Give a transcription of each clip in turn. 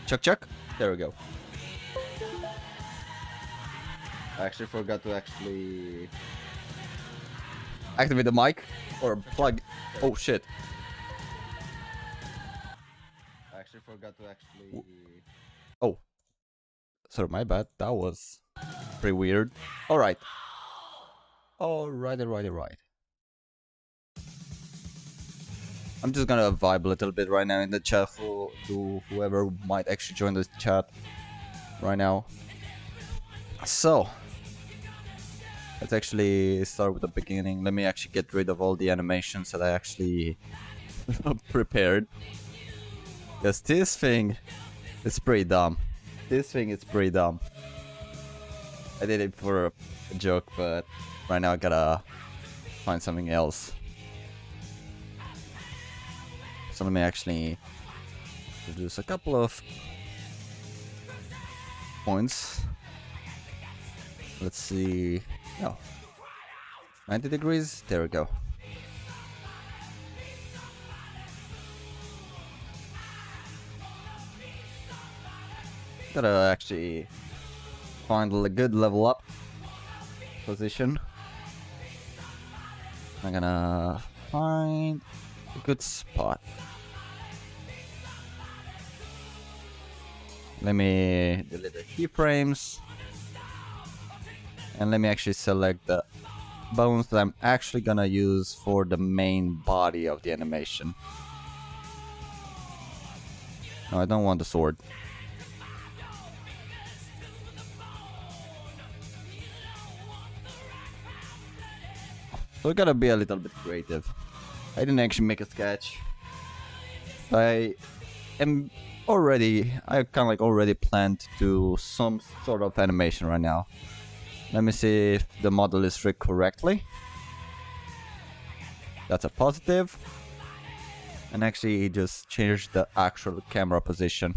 Chuck chuck. There we go. I actually forgot to activate the mic or plug. Oh shit. I actually forgot to Oh. Sorry, my bad. That was pretty weird. Alright. Alright. I'm just gonna vibe a little bit right now in the chat to whoever might actually join the chat right now. So, let's actually start with the beginning. Let me actually get rid of all the animations that I actually prepared. Because this thing is pretty dumb. This thing is pretty dumb. I did it for a joke, but right now I gotta find something else. So let me actually introduce a couple of points. Let's see. Oh, 90 degrees. There we go. Gotta actually find a good level up position. I'm gonna find a good spot. Let me delete the keyframes. And let me actually select the bones that I'm actually gonna use for the main body of the animation. No, I don't want the sword. So we gotta be a little bit creative. I didn't actually make a sketch. I kind of like already planned to do some sort of animation right now. Let me see if the model is rigged correctly. That's a positive. And actually just change the actual camera position.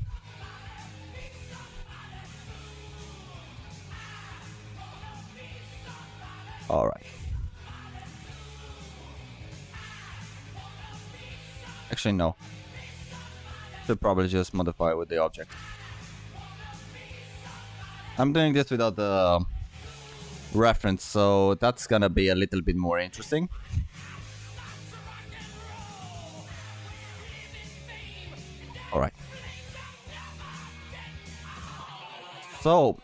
Alright. Actually no. Should probably just modify with the object. I'm doing this without the reference, so that's gonna be a little bit more interesting. Alright. So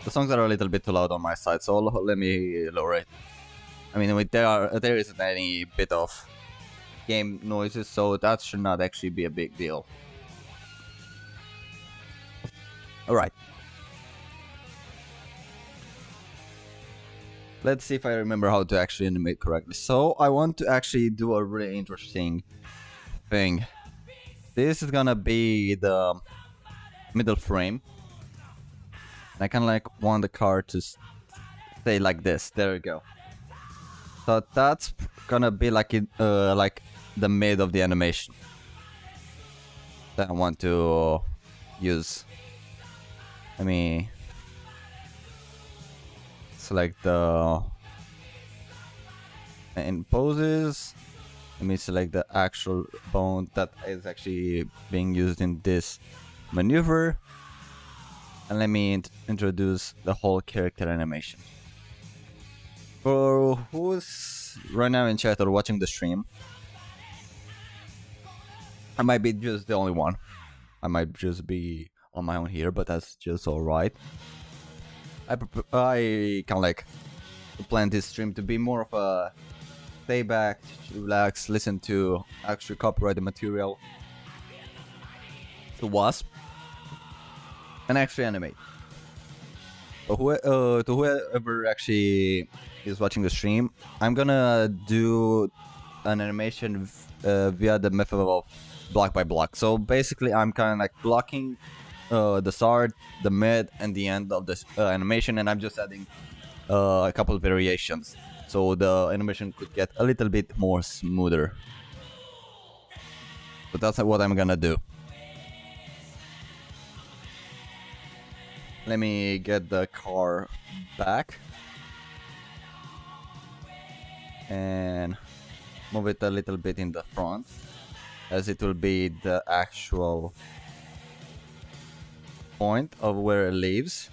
the songs are a little bit too loud on my side, so let me lower it. I mean, there isn't any bit of game noises, so that should not actually be a big deal. Alright. Let's see if I remember how to actually animate correctly. So I want to actually do a really interesting thing. This is gonna be the middle frame. I kind of like want the car to stay like this. There we go. So that's gonna be like like the mid of the animation that I want to use. Let me select the in poses. Let me select the actual bone that is actually being used in this maneuver. And let me introduce the whole character animation. For who's right now in chat or watching the stream, I might be just the only one. I might just be on my own here, but that's just alright. I kind of like plan this stream to be more of a stay back, relax, listen to actually copyrighted material to Wasp, and actually animate. But to whoever actually is watching the stream, I'm gonna do an animation via the method of block by block. So basically, I'm kind of like blocking the start, the mid, and the end of this animation, and I'm just adding a couple of variations, so the animation could get a little bit more smoother. But that's what I'm gonna do. Let me get the car back. And move it a little bit in the front, as it will be the actual point of where it leaves.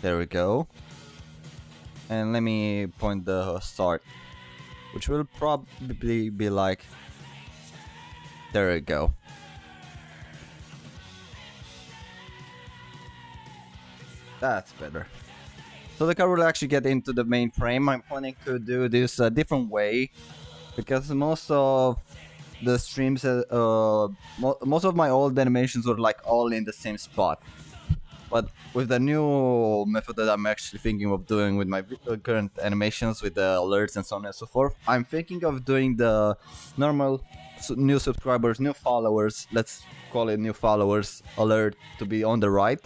There we go. And let me point the start, which will probably be like, there we go. That's better. So the car will actually get into the main frame. I'm planning to do this a different way, because most of the streams, most of my old animations were like all in the same spot. But with the new method that I'm actually thinking of doing with my current animations, with the alerts and so on and so forth, I'm thinking of doing the normal new subscribers, new followers, let's call it new followers alert to be on the right,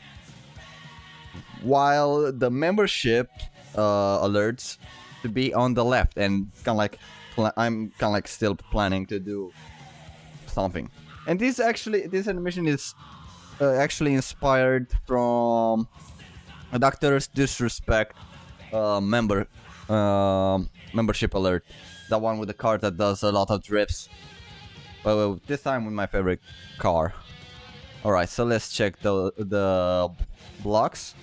while the membership alerts to be on the left. And kind of like I'm kind of like still planning to do something. And this animation is actually inspired from a Doctor's Disrespect membership alert, the one with the car that does a lot of drifts, but this time with my favorite car. Alright, so let's check the blocks.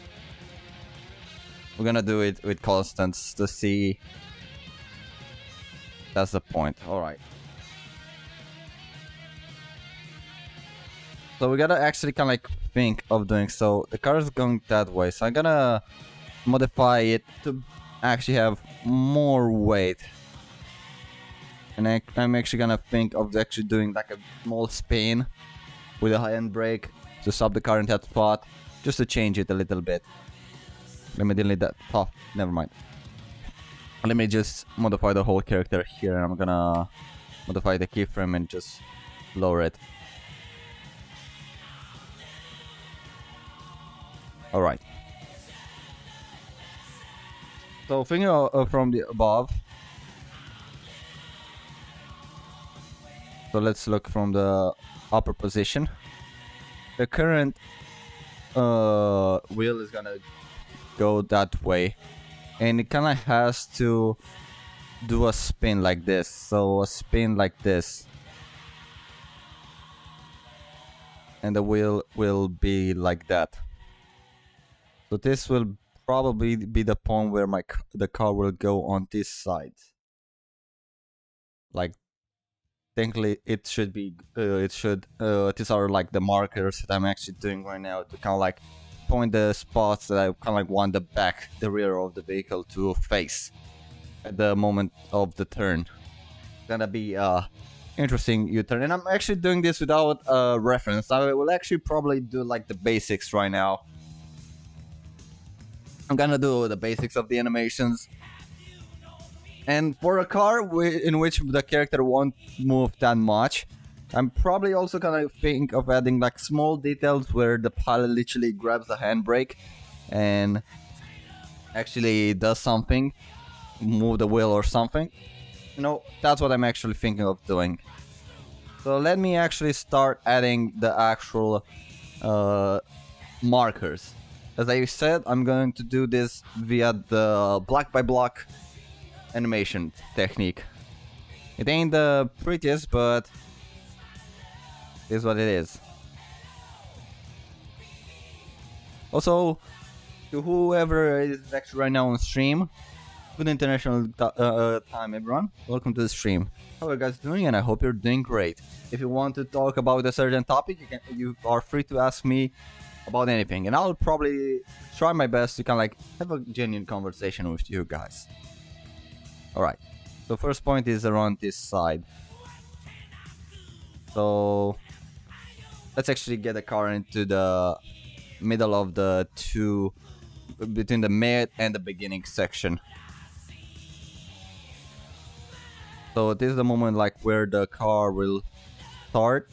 We're gonna do it with constants to see. That's the point. Alright. So we gotta actually kind of like think of doing so. The car is going that way, so I'm gonna modify it to actually have more weight. And I'm actually gonna think of actually doing like a small spin with a high-end brake to stop the car in that spot, just to change it a little bit. Let me delete that. Oh, never mind. Let me just modify the whole character here. I'm gonna modify the keyframe and just lower it. Alright. So thinking from the above. So let's look from the upper position. The current wheel is gonna go that way, and it kind of has to do a spin like this. So a spin like this, and the wheel will be like that. So this will probably be the point where the car will go on this side. Like, technically it should be, these are like the markers that I'm actually doing right now to kind of like point the spots that I kind of like want the rear of the vehicle to face at the moment of the turn. It's gonna be interesting U-turn, and I'm actually doing this without a reference. I will actually probably do like the basics right now. I'm gonna do the basics of the animations. And for a car in which the character won't move that much, I'm probably also gonna think of adding like small details where the pilot literally grabs the handbrake and actually does something, move the wheel or something. You know, that's what I'm actually thinking of doing. So let me actually start adding the actual markers. As I said, I'm going to do this via the block by block animation technique. It ain't the prettiest, but it is what it is. Also, to whoever is actually right now on stream, good international time, everyone. Welcome to the stream. How are you guys doing? And I hope you're doing great. If you want to talk about a certain topic, you are free to ask me about anything, and I'll probably try my best to kind of like have a genuine conversation with you guys. Alright, so first point is around this side. So let's actually get the car into the middle of the two, between the mid and the beginning section. So this is the moment like where the car will start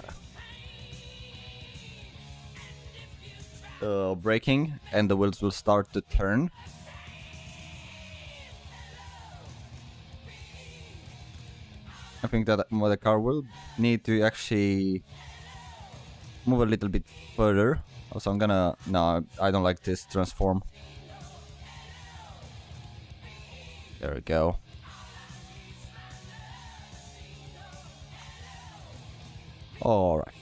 braking and the wheels will start to turn. I think that the car will need to actually move a little bit further. Also, I'm gonna... No, I don't like this transform. There we go. Alright.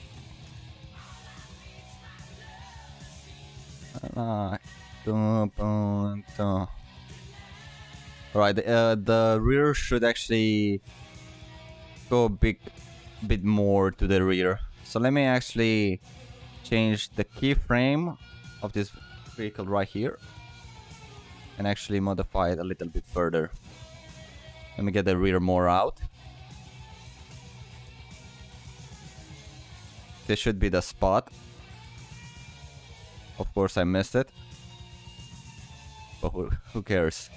Alright, the rear should actually go a bit more to the rear. So let me actually change the keyframe of this vehicle right here and actually modify it a little bit further. Let me get the rear more out. This should be the spot. Of course I missed it, but who cares?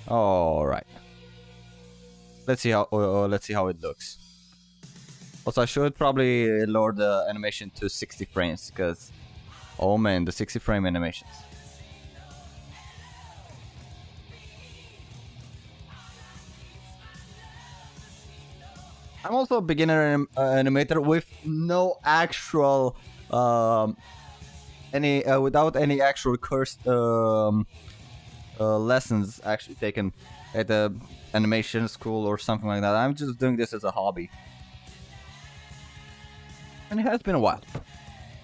All right. Let's see how it looks. Also, I should probably lower the animation to 60 frames because, oh man, the 60 frame animations. I'm also a beginner animator with no actual without any actual course lessons actually taken at the animation school or something like that. I'm just doing this as a hobby. And it has been a while.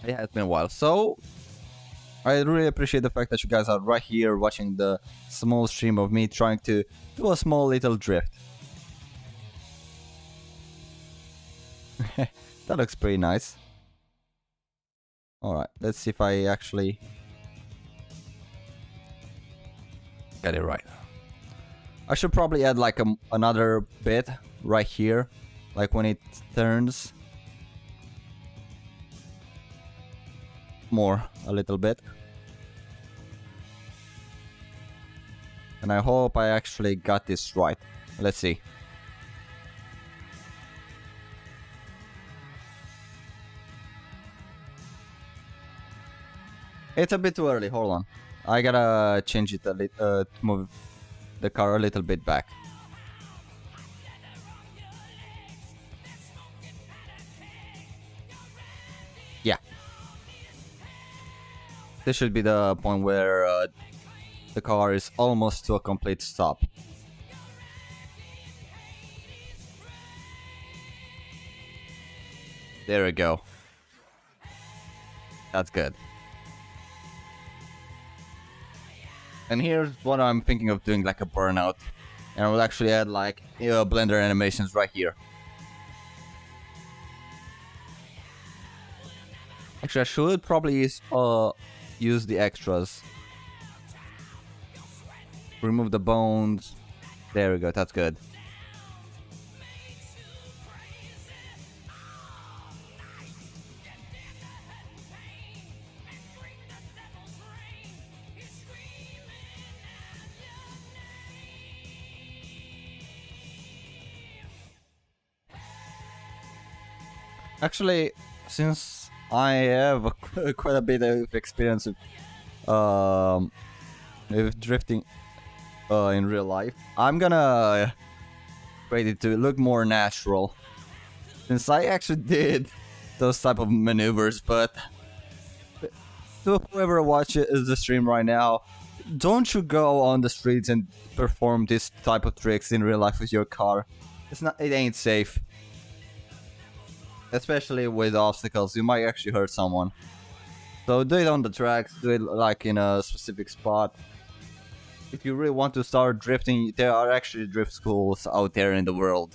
It has been a while. So I really appreciate the fact that you guys are right here watching the small stream of me trying to do a small little drift. That looks pretty nice. Alright, let's see if I actually get it right. I should probably add like another bit right here, like when it turns. More, a little bit. And I hope I actually got this right. Let's see. It's a bit too early, hold on. I gotta change it a little, move the car a little bit back. Yeah. This should be the point where the car is almost to a complete stop. There we go. That's good. And here's what I'm thinking of doing, like a burnout. And I will actually add like Blender animations right here. Actually, I should probably use the extras. Remove the bones. There we go, that's good. Actually, since I have quite a bit of experience with drifting in real life, I'm gonna create it to look more natural. Since I actually did those type of maneuvers, but to whoever watches the stream right now, don't you go on the streets and perform this type of tricks in real life with your car. It ain't safe. Especially with obstacles, you might actually hurt someone. So do it on the tracks, do it like in a specific spot. If you really want to start drifting, there are actually drift schools out there in the world.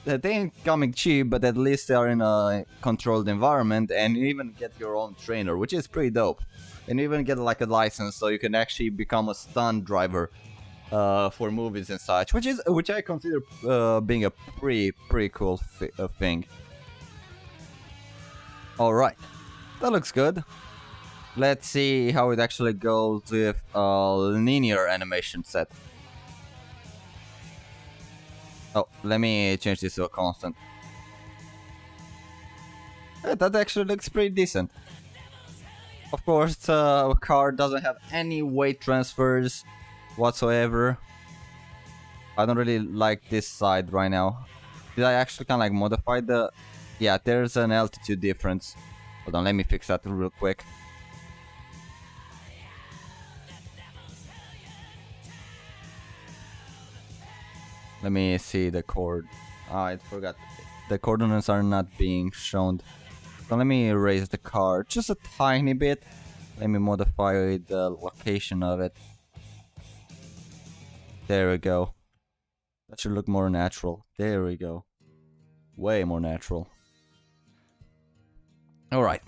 They ain't coming cheap, but at least they are in a controlled environment, and you even get your own trainer, which is pretty dope. And you even get like a license, so you can actually become a stunt driver for movies and such, which I consider being a pretty cool thing. Alright, that looks good. Let's see how it actually goes with a linear animation set. Oh, let me change this to a constant. That actually looks pretty decent. Of course, the car doesn't have any weight transfers whatsoever. I don't really like this side right now. Did I actually kind of like modify the... Yeah, there's an altitude difference. Hold on, let me fix that real quick. Let me see the chord. I forgot the coordinates are not being shown. So let me erase the car just a tiny bit. Let me modify the location of it. There we go. That should look more natural. There we go. Way more natural. Alright.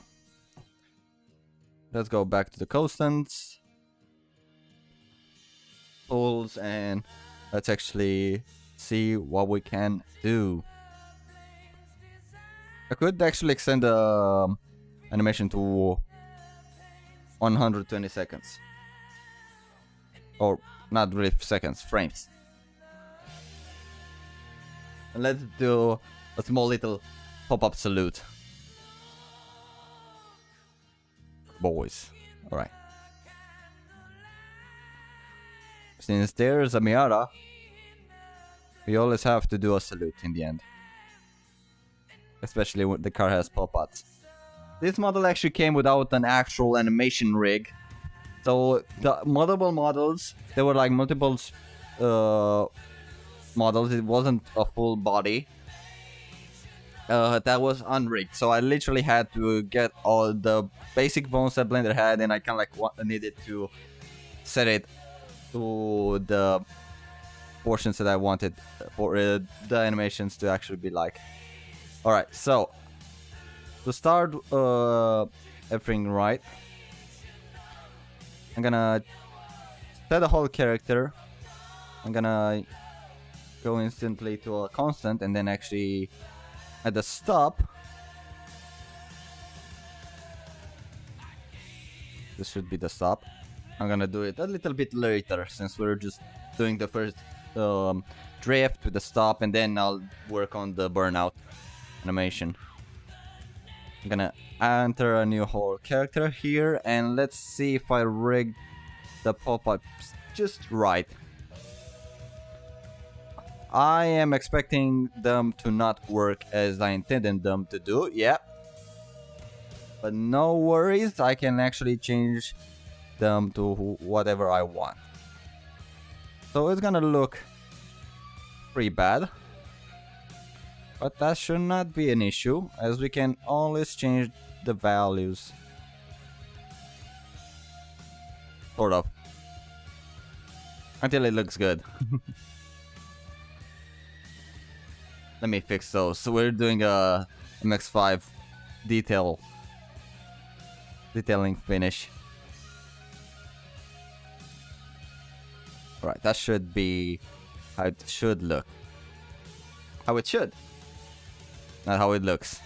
Let's go back to the constants. Tools, and let's actually see what we can do. I could actually extend the animation to 120 seconds. Or not really seconds, frames. And let's do a small little pop-up salute. Boys. Alright. Since there's a Miata, we always have to do a salute in the end. Especially when the car has pop-ups. This model actually came without an actual animation rig. So the multiple models, there were like multiple models, it wasn't a full body. That was unrigged, so I literally had to get all the basic bones that Blender had, and I kind of like needed to set it to the portions that I wanted for the animations to actually be like. Alright, so to start everything right, I'm gonna set the whole character. I'm gonna go instantly to a constant, and then actually at the stop, this should be the stop. I'm gonna do it a little bit later, since we're just doing the first drift with the stop, and then I'll work on the burnout animation. I'm gonna enter a new whole character here, and let's see if I rig the pop-ups just right. I am expecting them to not work as I intended them to do, yeah. But no worries, I can actually change them to whatever I want. So it's gonna look pretty bad. But that should not be an issue, as we can always change the values. Sort of. Until it looks good. Let me fix those. So we're doing a MX5 detailing finish. Alright, that should be how it should look. How it should. Not how it looks.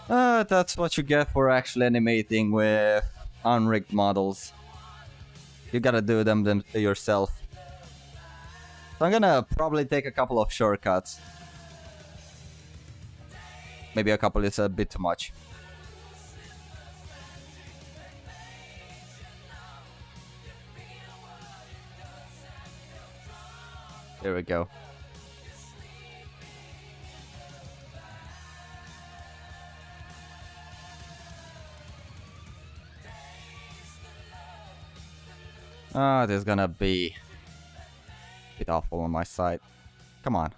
That's what you get for actually animating with unrigged models. You gotta do them yourself. So I'm gonna probably take a couple of shortcuts. Maybe a couple is a bit too much. There we go. This is gonna be a bit awful on my side. Come on.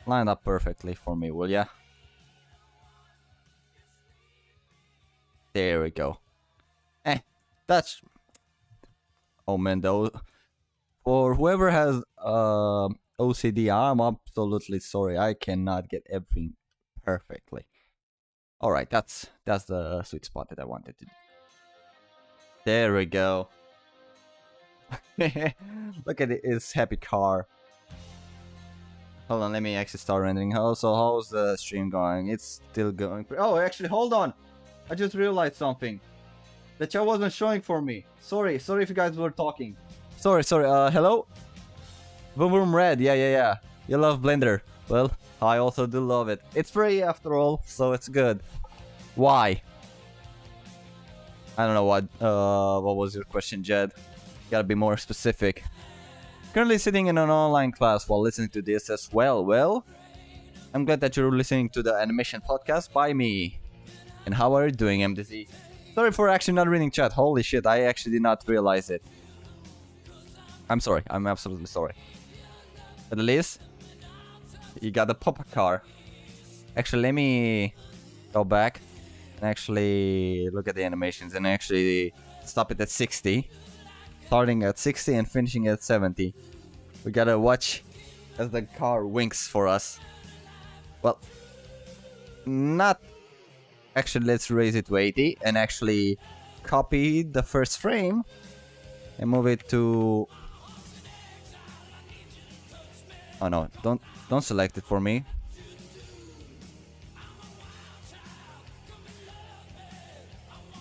Line up perfectly for me, will ya? There we go. That's... Oh man, though. For whoever has OCD, I'm absolutely sorry. I cannot get everything perfectly. Alright, that's the sweet spot that I wanted to do. There we go. Look at his happy car. Hold on, let me actually start rendering. So how's the stream going? It's still going. Oh, actually, hold on. I just realized something. The chat wasn't showing for me. Sorry if you guys were talking. Sorry. Hello? Vroom Vroom Red. Yeah. You love Blender. Well, I also do love it. It's free after all, so it's good. Why? I don't know what was your question, Jed. Gotta be more specific. Currently sitting in an online class while listening to this as well. Well, I'm glad that you're listening to the animation podcast by me. And how are you doing, MDZ? Sorry for actually not reading chat. Holy shit, I actually did not realize it. I'm sorry. I'm absolutely sorry. At least you got the pop car. Actually, let me go back and actually look at the animations and actually stop it at 60. Starting at 60 and finishing at 70. We gotta watch as the car winks for us. Well, not... Actually, let's raise it to 80 and actually copy the first frame and move it to... Oh no, don't select it for me.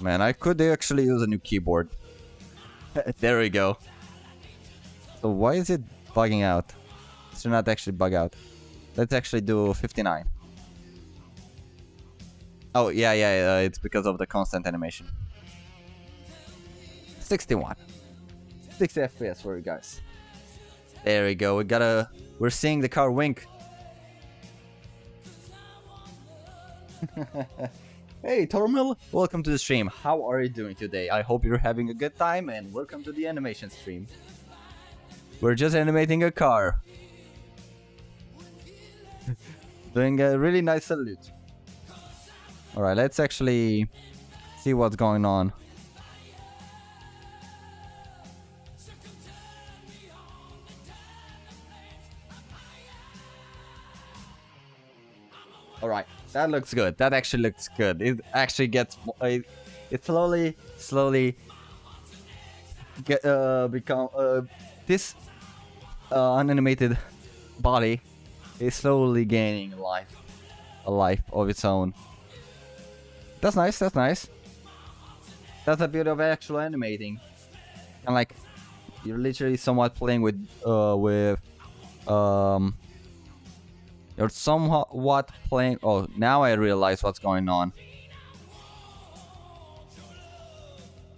Man, I could actually use a new keyboard. There we go. So why is it bugging out? It should not actually bug out. Let's actually do 59. Oh, yeah, it's because of the constant animation. 61. 60 FPS for you guys. There we go. We're seeing the car wink. Hey, Tormil, welcome to the stream. How are you doing today? I hope you're having a good time and welcome to the animation stream. We're just animating a car. Doing a really nice salute. Alright, let's actually see what's going on. Alright, that looks good. That actually looks good. It actually gets... It slowly become... this unanimated body is slowly gaining a life of its own. That's nice, that's nice. That's the beauty of actual animating. And like, you're literally somewhat playing with you're somewhat playing... Oh, now I realize what's going on.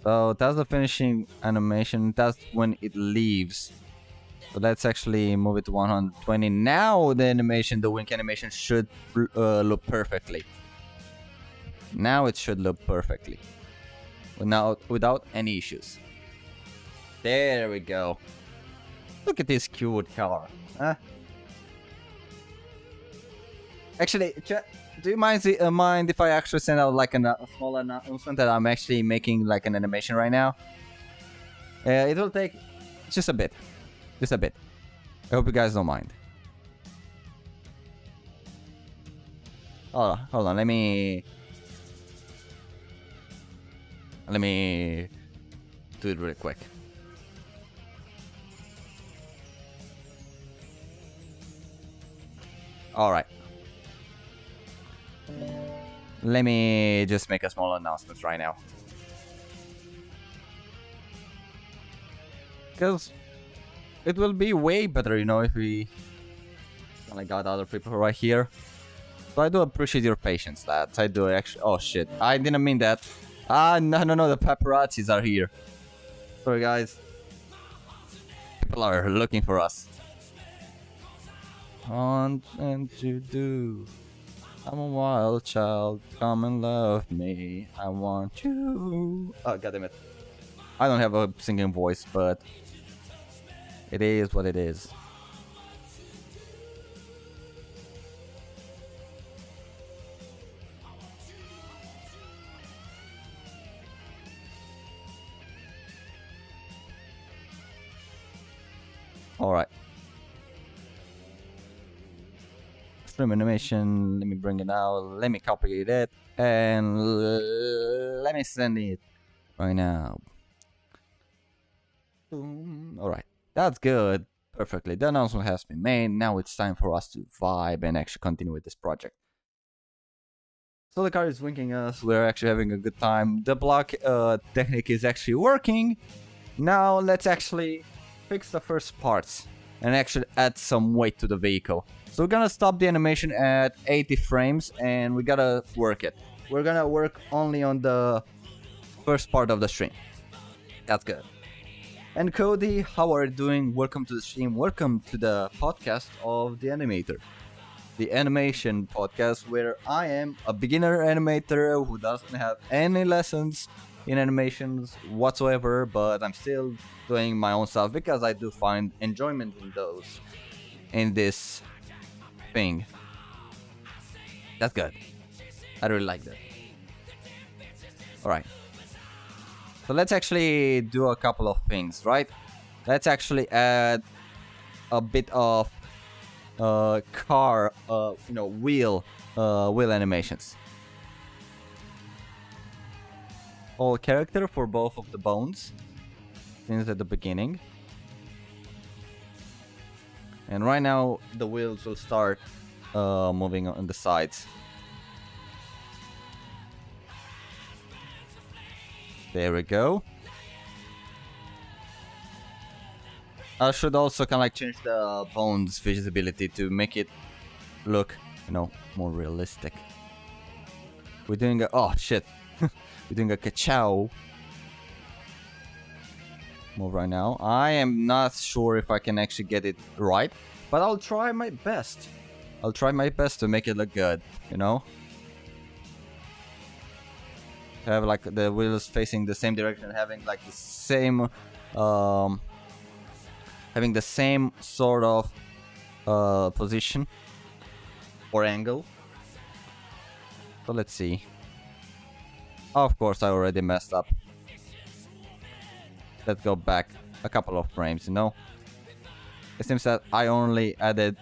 So that's the finishing animation. That's when it leaves. So let's actually move it to 120. Now the animation, the wink animation should look perfectly. Now it should look perfectly. Without any issues. There we go. Look at this cute car. Huh? Actually, do you mind if I actually send out like a small announcement that I'm actually making like an animation right now? It will take just a bit. Just a bit. I hope you guys don't mind. Oh, hold on, let me do it really quick. Alright. Let me just make a small announcement right now. Because it will be way better, you know, if we like got other people right here. So I do appreciate your patience, lads. I do actually... Oh shit, I didn't mean that. Ah, no, the paparazzis are here. Sorry guys. People are looking for us. Want and to do. I'm a wild child, come and love me. I want you. Oh, goddammit. I don't have a singing voice, but it is what it is. Alright. Stream animation, let me bring it out, let me copy it, and let me send it right now. Alright, that's good. Perfectly. The announcement has been made. Now it's time for us to vibe and actually continue with this project. So the car is winking us. We're actually having a good time. The block technique is actually working. Now let's actually fix the first parts and actually add some weight to the vehicle. So we're gonna stop the animation at 80 frames and we gotta work it. We're gonna work only on the first part of the stream. That's good. And Cody, how are you doing? Welcome to the stream. Welcome to the podcast of the Animator. The animation podcast where I am a beginner animator who doesn't have any lessons in animations whatsoever, but I'm still doing my own stuff because I do find enjoyment in those, in this thing. That's good. I really like that. Alright. So let's actually do a couple of things, right? Let's actually add a bit of car, wheel animations. All character for both of the bones since at the beginning. And right now the wheels will start moving on the sides. There we go. I should also kind of like change the bones visibility to make it look, more realistic. We're doing a, oh shit. We're doing a ka-chow move right now. I am not sure if I can actually get it right, but I'll try my best. I'll try my best to make it look good, Have like the wheels facing the same direction, having like the same, having the same sort of position or angle. So let's see. Of course, I already messed up. Let's go back a couple of frames, It seems that I only added...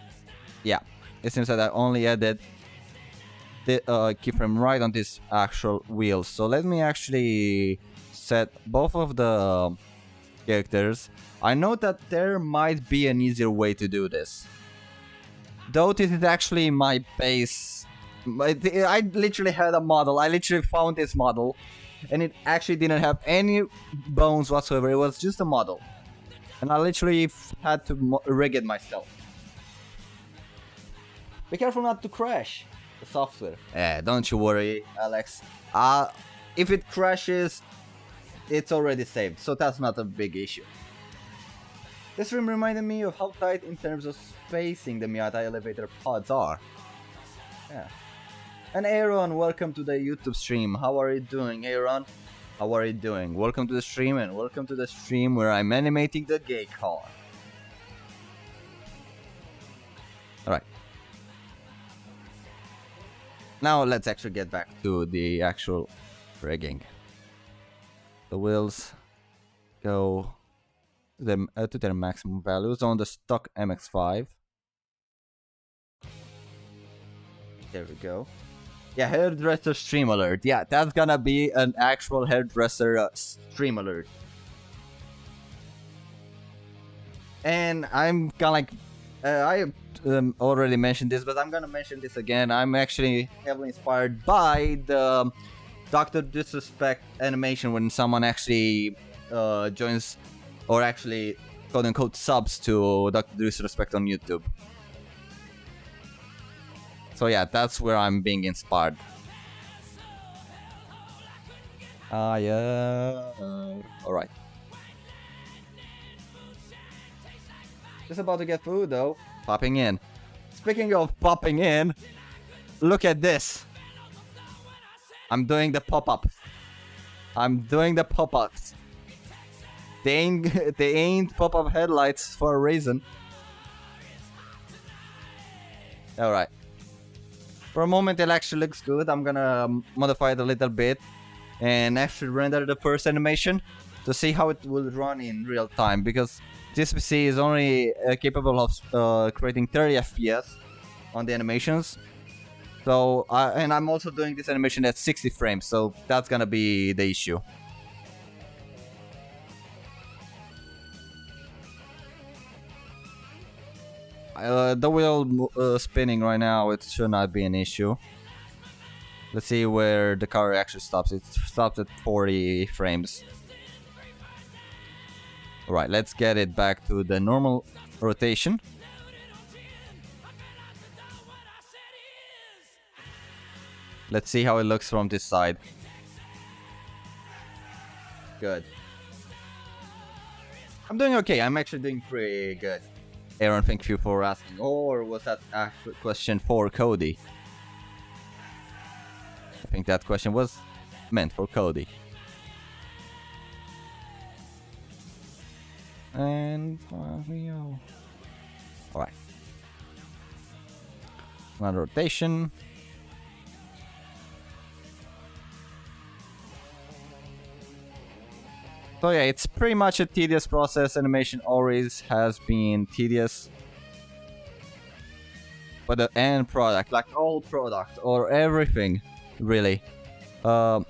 Yeah, it seems that I only added the keyframe right on this actual wheel. So let me actually set both of the characters. I know that there might be an easier way to do this. Though this is actually my base... I literally had a model. I literally found this model, and it actually didn't have any bones whatsoever. It was just a model, and I literally had to rig it myself. Be careful not to crash the software. Don't you worry, Alex. If it crashes, it's already saved, so that's not a big issue. This room reminded me of how tight in terms of spacing the Miata elevator pods are. Yeah. And Aaron, welcome to the YouTube stream. How are you doing, Aaron? How are you doing? Welcome to the stream, and welcome to the stream where I'm animating the gay car. Alright. Now let's actually get back to the actual rigging. The wheels go to their maximum values on the stock MX-5. There we go. Yeah, hairdresser stream alert. Yeah, that's gonna be an actual hairdresser stream alert. And I'm kinda like... I already mentioned this, but I'm gonna mention this again. I'm actually heavily inspired by the Dr. Disrespect animation when someone actually joins, or actually quote-unquote subs to Dr. Disrespect on YouTube. So yeah, that's where I'm being inspired. Yeah. Alright. Just about to get food though. Popping in. Speaking of popping in, look at this. I'm doing the pop-up. I'm doing the pop-ups. They ain't pop-up headlights for a reason. Alright. For a moment it actually looks good. I'm gonna modify it a little bit and actually render the first animation to see how it will run in real time, because this PC is only capable of creating 30 FPS on the animations. So, and I'm also doing this animation at 60 frames, so that's gonna be the issue. The wheel spinning right now, it should not be an issue. Let's see where the car actually stops. It stops at 40 frames. Alright, let's get it back to the normal rotation. Let's see how it looks from this side. Good. I'm doing okay. I'm actually doing pretty good. Aaron, thank you for asking. Or was that a question for Cody? I think that question was meant for Cody. And alright. One rotation. So yeah, it's pretty much a tedious process. Animation always has been tedious. But the end product, like all product or everything, really. I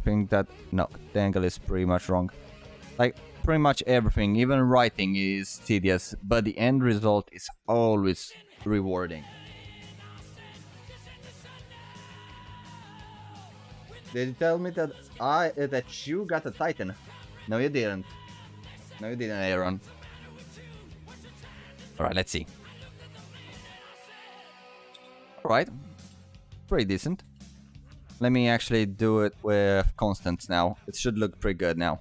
think that, no, the angle is pretty much wrong. Like, pretty much everything, even writing is tedious, but the end result is always rewarding. Did you tell me that that you got a Titan? No, you didn't. No, you didn't, Aaron. Alright, let's see. Alright. Pretty decent. Let me actually do it with constants now. It should look pretty good now.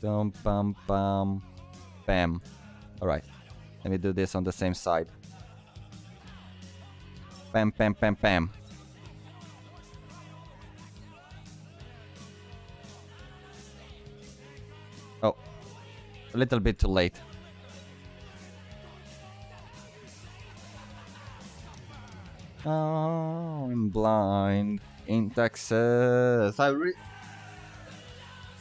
Dum bum bum bam. Alright. Let me do this on the same side. Bam bam bam bam. Oh. A little bit too late. Oh, I'm blind in Texas.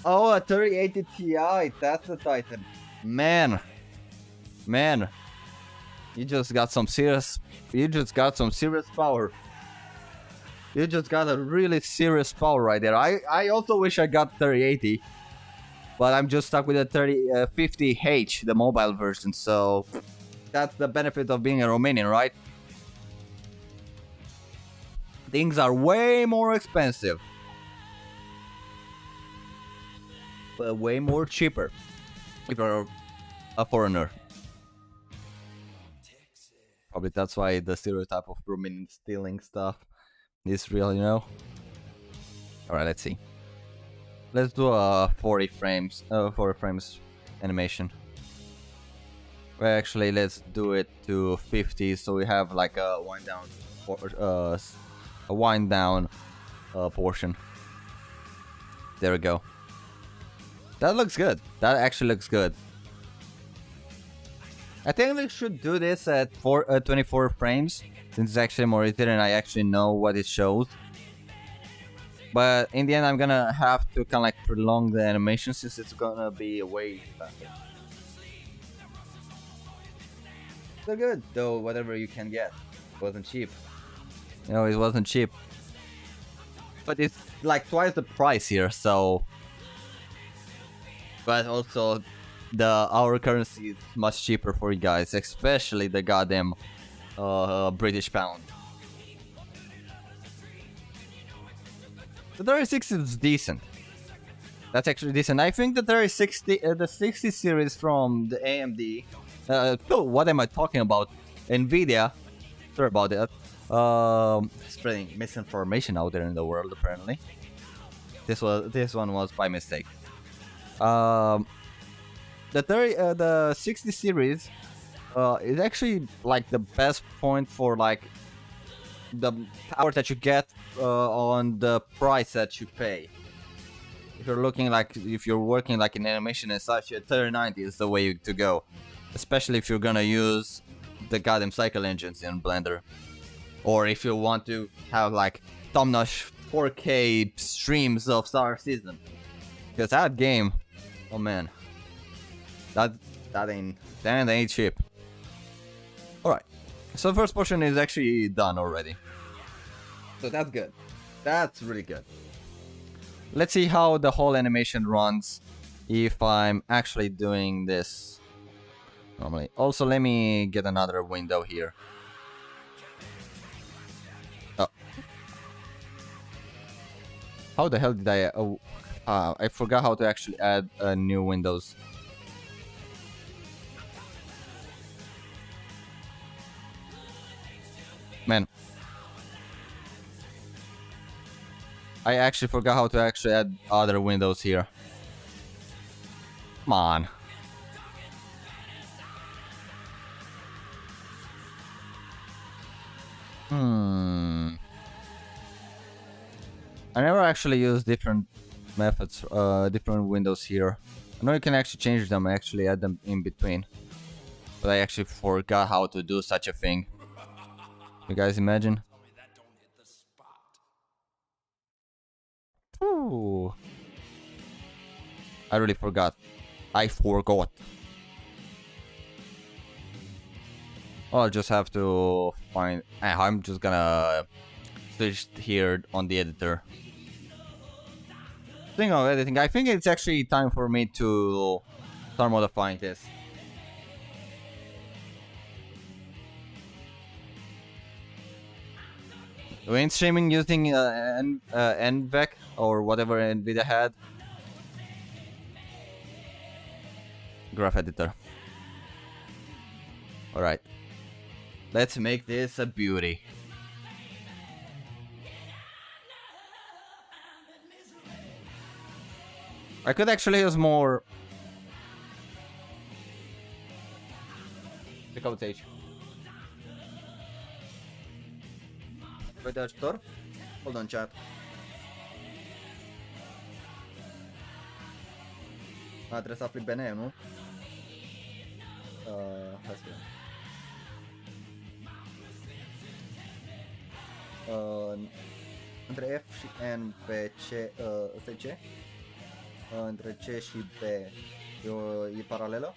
Oh, a 3080 Ti. That's the Titan. Man, you just got some serious. You just got some serious power. You just got a really serious power right there. I also wish I got 3080, but I'm just stuck with a 3050H, the mobile version. So that's the benefit of being a Romanian, right? Things are way more expensive, but way more cheaper if you're a foreigner. Probably that's why the stereotype of Romanian stealing stuff is real, you know? Alright, let's see. Let's do a 40 frames animation. Well, actually, let's do it to 50, so we have like a wind down portion. There we go. That looks good. That actually looks good. I think we should do this at 24 frames, since it's actually more easier and I actually know what it shows. But in the end, I'm gonna have to kind of like prolong the animation since it's gonna be way faster. So good, though. Whatever you can get, it wasn't cheap. No, it wasn't cheap. But it's like twice the price here, so. But also, our currency is much cheaper for you guys, especially the goddamn British pound. The 3060 is decent. That's actually decent. I think the 3060, the 60 series from the AMD. What am I talking about? Nvidia. Sorry about that. Spreading misinformation out there in the world. Apparently, this one was by mistake. The 60 series is actually like the best point for like the power that you get on the price that you pay. If you're working like in animation and such, a 3090 is the way to go, especially if you're gonna use the goddamn cycle engines in Blender, or if you want to have like top-notch 4K streams of Star Season, because that game, oh man, that ain't cheap. Alright, so the first portion is actually done already. So that's good. That's really good. Let's see how the whole animation runs if I'm actually doing this normally. Also, let me get another window here. Oh. How the hell did I... Oh, I forgot how to actually add new windows. Man. I actually forgot how to actually add other windows here. Come on. I never actually used different methods, different windows here. I know you can actually change them, actually add them in between. But I actually forgot how to do such a thing. You guys imagine? Ooh. I really forgot. I forgot. I'll just have to find... I'm just gonna switch here on the editor. Speaking of editing, I think it's actually time for me to start modifying this. When streaming using NVEC or whatever NVIDIA had. Graph editor. Alright. Let's make this a beauty. I could actually use more... Check out Sage. Voi de ajutor? Hold on, chat. Trebuie să afli BN, nu? Hai să vedem. Între F și N pe C, ăsta e C? Între C și B e paralelă?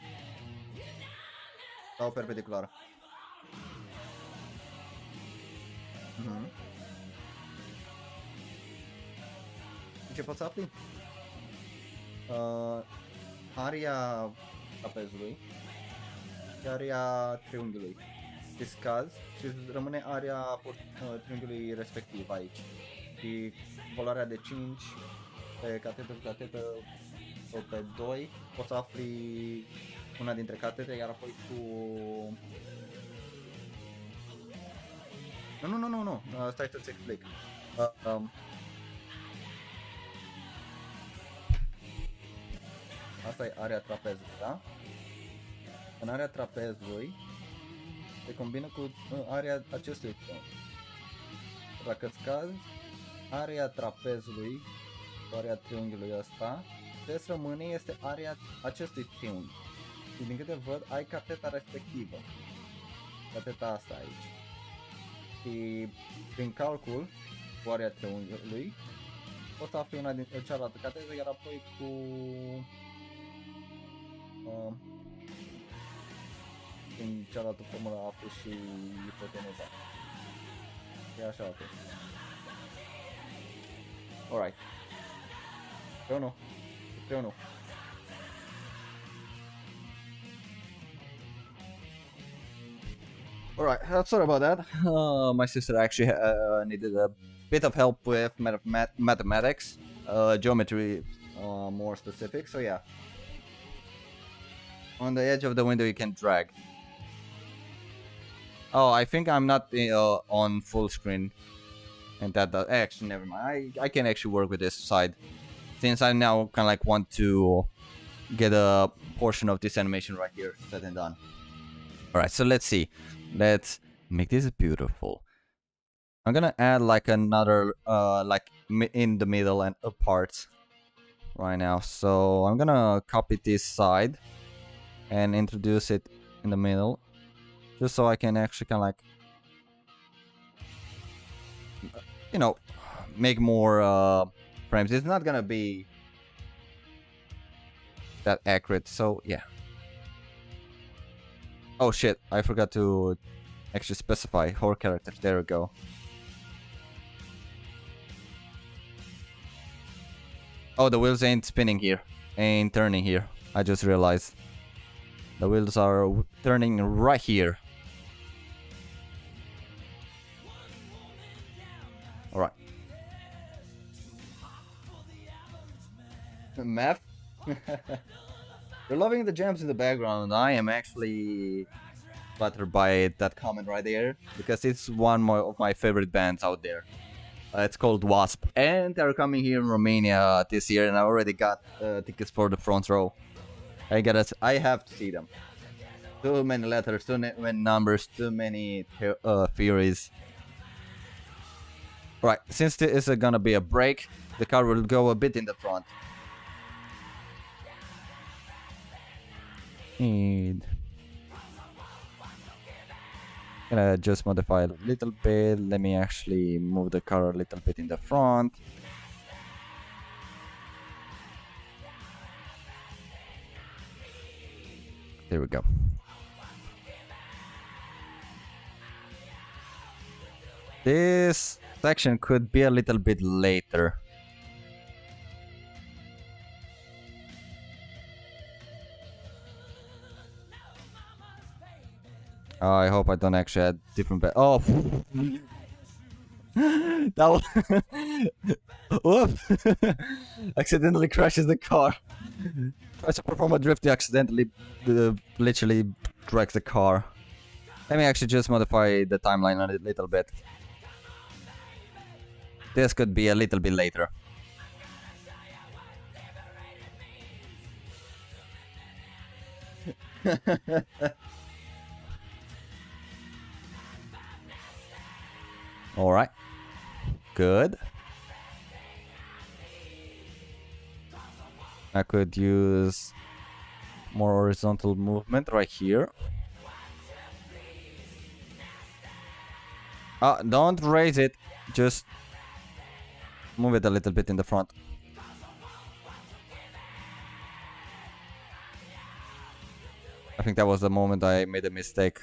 Sau perpendiculară? Ce poți să afli? Aria trapezului și aria triunghiului. Și scazi și rămâne aria triunghiului respectiv aici. Și valoarea de 5 pe catetă sau pe 2 poți să afli una dintre catete, iar apoi cu... Nu, stai să-ți explic. Asta e area trapezului, da? În area trapezului se combină cu area acestui triunghi. Dacă scazi area trapezului cu area triunghiului ăsta, ce rămâne este area acestui triunghi. Și din câte văd, ai cateta respectivă. Cateta asta aici. Și prin calcul cu area triunghiului poți să afli una din cealaltă catetă, iar apoi cu în cealaltă formulă afli și hipotenuza. E așa ok. Alright. Eu nu. Alright, sorry about that. My sister actually needed a bit of help with mathematics, geometry, more specific. So yeah, on the edge of the window you can drag. Oh, I think I'm not on full screen, and that does actually never mind. I can actually work with this side, since I now kind of like want to get a portion of this animation right here said and done. Alright, so let's see. Let's make this beautiful. I'm gonna add like another like in the middle and apart right now. So I'm gonna copy this side and introduce it in the middle, just so I can actually kind of like, you know, make more frames. It's not gonna be that accurate, so yeah. Oh shit, I forgot to actually specify horror characters. There we go. Oh, the wheels ain't spinning here. Ain't turning here. I just realized. The wheels are turning right here. Alright. Math? You're loving the jams in the background. I am actually flattered by that comment right there, because it's one of my favorite bands out there. It's called Wasp, and they're coming here in Romania this year, and I already got tickets for the front row. I have to see them. Too many letters, too many numbers, too many theories. Right, since there is gonna be a break, the car will go a bit in the front. And gonna just modify it a little bit. Let me actually move the car a little bit in the front. There we go. This section could be a little bit later. I hope I don't actually add different oh! That was... Whoop! Accidentally crashes the car. Tries to perform a drift, he accidentally literally wrecks the car. Let me actually just modify the timeline a little bit. This could be a little bit later. Alright. Good. I could use more horizontal movement right here. Don't raise it. Just move it a little bit in the front. I think that was the moment I made a mistake.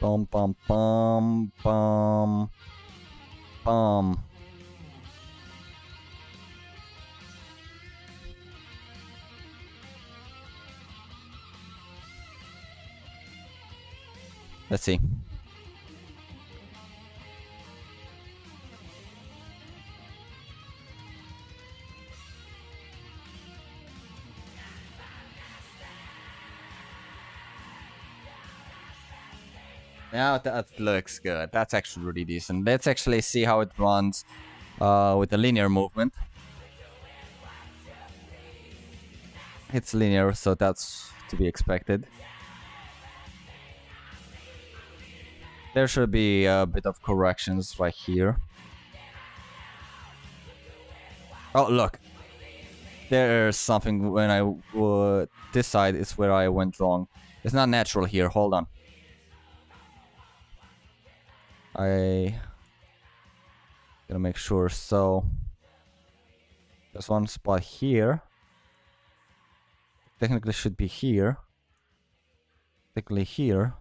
Bum bum bum bum bum. Let's see. Now that looks good. That's actually really decent. Let's actually see how it runs with the linear movement. It's linear, so that's to be expected. There should be a bit of corrections right here. Oh, look. There's something when I... this side is where I went wrong. It's not natural here. Hold on. I gotta make sure. So there's one spot here. Technically should be here. Technically here.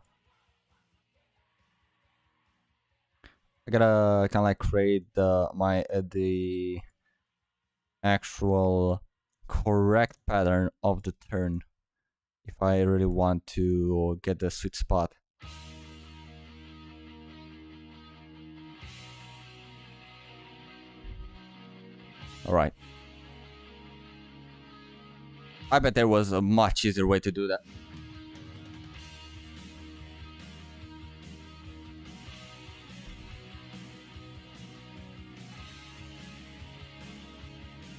I gotta kind of like create the actual correct pattern of the turn if I really want to get the sweet spot. Alright. I bet there was a much easier way to do that.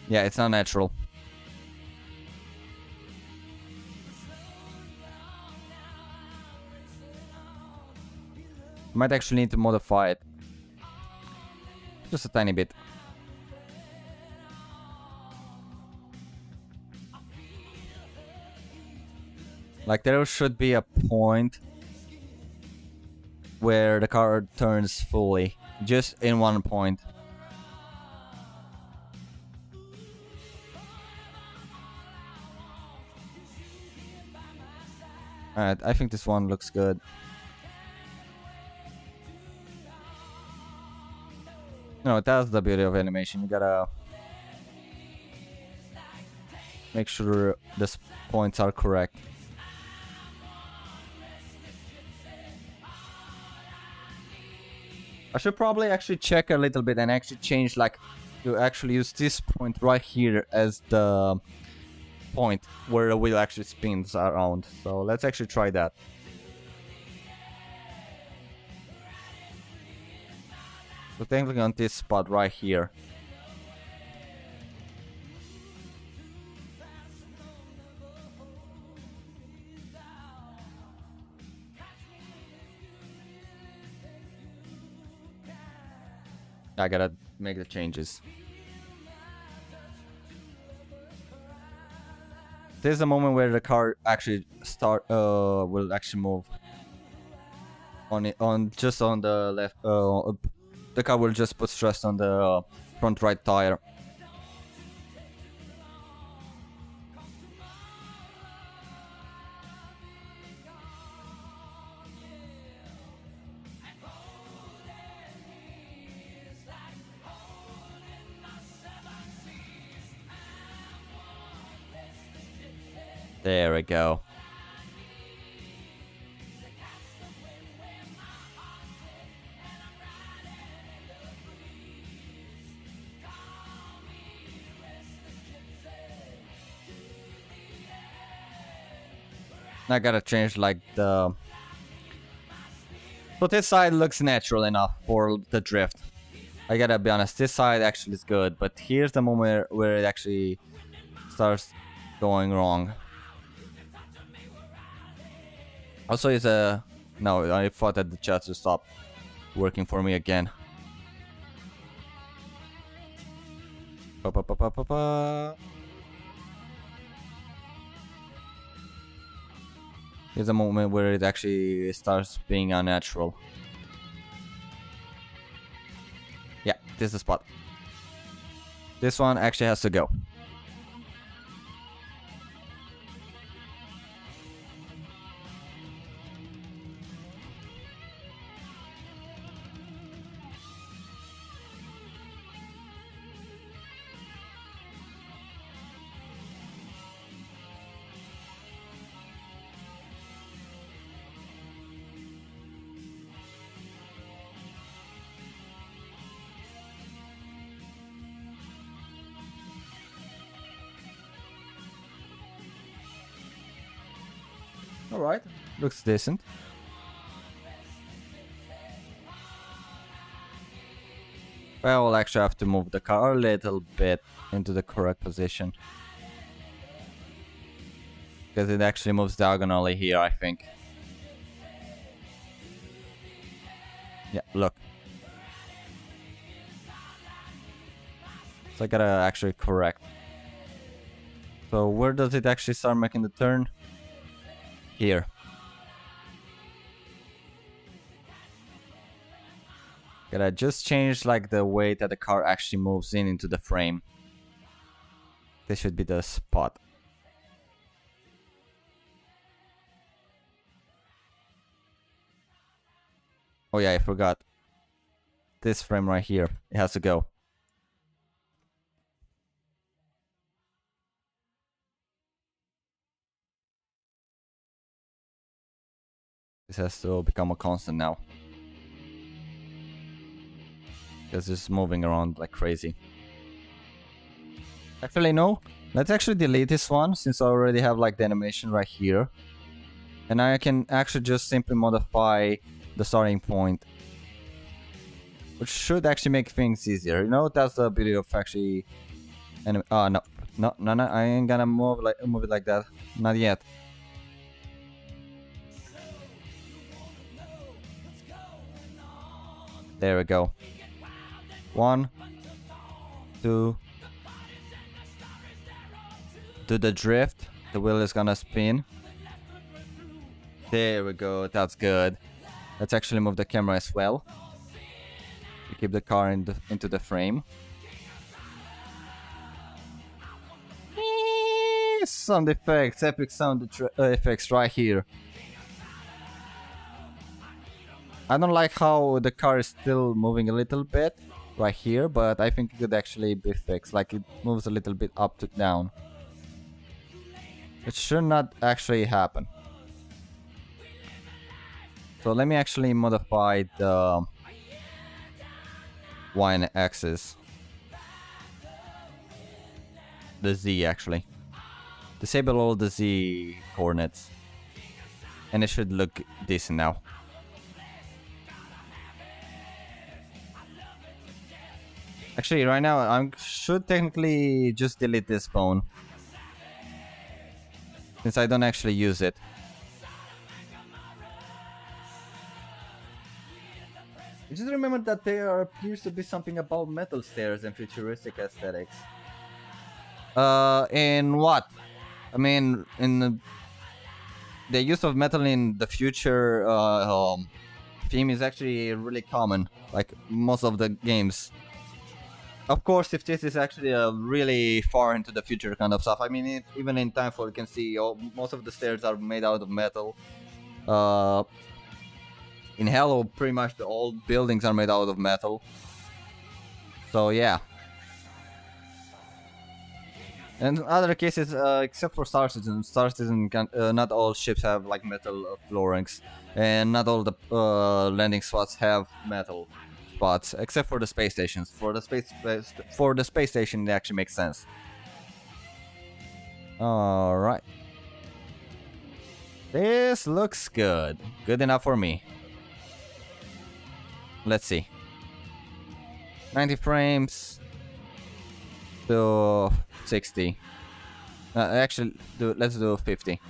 Yeah, it's not natural. Might actually need to modify it. Just a tiny bit. Like there should be a point where the car turns fully. Just in one point. Alright, I think this one looks good. No, that's the beauty of animation. You gotta make sure the points are correct. I should probably actually check a little bit and actually change, like, to actually use this point right here as the point where the wheel actually spins around. So let's actually try that. So technically on this spot right here. I gotta make the changes. This is the moment where the car actually will actually move. Just on the left, the car will just put stress on the front right tire. There we go. I gotta change like the... So this side looks natural enough for the drift. I gotta be honest, this side actually is good, but here's the moment where it actually starts going wrong. Also, it's a... No, I thought that the chat would stop working for me again. Here's a moment where it actually starts being unnatural. Yeah, this is the spot. This one actually has to go. Alright, looks decent. I will actually have to move the car a little bit into the correct position. Because it actually moves diagonally here, I think. Yeah, look. So I gotta actually correct. So where does it actually start making the turn? Here. Gotta just change like the way that the car actually moves into the frame. This should be the spot. Oh yeah, I forgot. This frame right here, it has to go. This has to become a constant now. Because it's moving around like crazy. Actually, no. Let's actually delete this one since I already have like the animation right here. And I can actually just simply modify the starting point. Which should actually make things easier. You know, that's the beauty of actually... no, I ain't gonna move it like that. Not yet. There we go. 1, 2. Do the drift. The wheel is gonna spin. There we go. That's good. Let's actually move the camera as well. To keep the car into the frame. Sound effects. Epic sound effects right here. I don't like how the car is still moving a little bit right here, but I think it could actually be fixed. Like it moves a little bit up to down. It should not actually happen. So let me actually modify the Y and axis. The Z actually. Disable all the Z coordinates. And it should look decent now. Actually, right now, I should technically just delete this bone. Since I don't actually use it. Just remember that there appears to be something about metal stairs and futuristic aesthetics. In what? I mean, in the use of metal in the future theme is actually really common, like most of the games. Of course, if this is actually a really far into the future kind of stuff, I mean, even in Timefall, you can see most of the stairs are made out of metal. In Halo, pretty much the old buildings are made out of metal. So yeah. And in other cases, except for Star Citizen can, not all ships have like metal floorings, and not all the landing spots have metal spots, except for the space stations. For the space station, it actually makes sense. All right, this looks good. Good enough for me. Let's see. 90 frames to 60. Actually, let's do 50.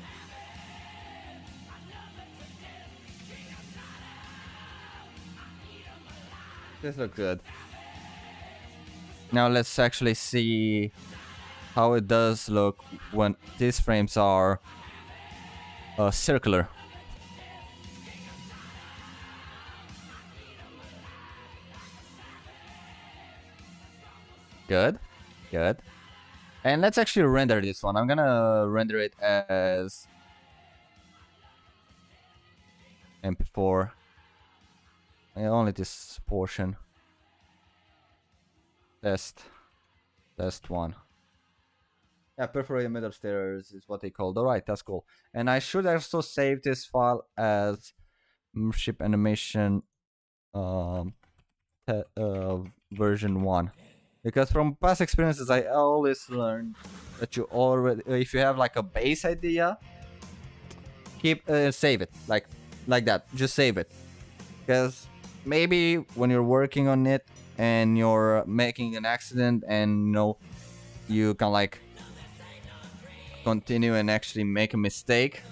This looks good. Now let's actually see how it does look when these frames are circular. Good, good. And let's actually render this one. I'm gonna render it as MP4. Only this portion. Test 1. Yeah, perforated metal stairs is what they called. Alright, that's cool. And I should also save this file as ship animation version 1. Because from past experiences, I always learned that you already, if you have like a base idea, save it like that. Just save it, because maybe when you're working on it and you're making an accident, and you can like continue and actually make a mistake.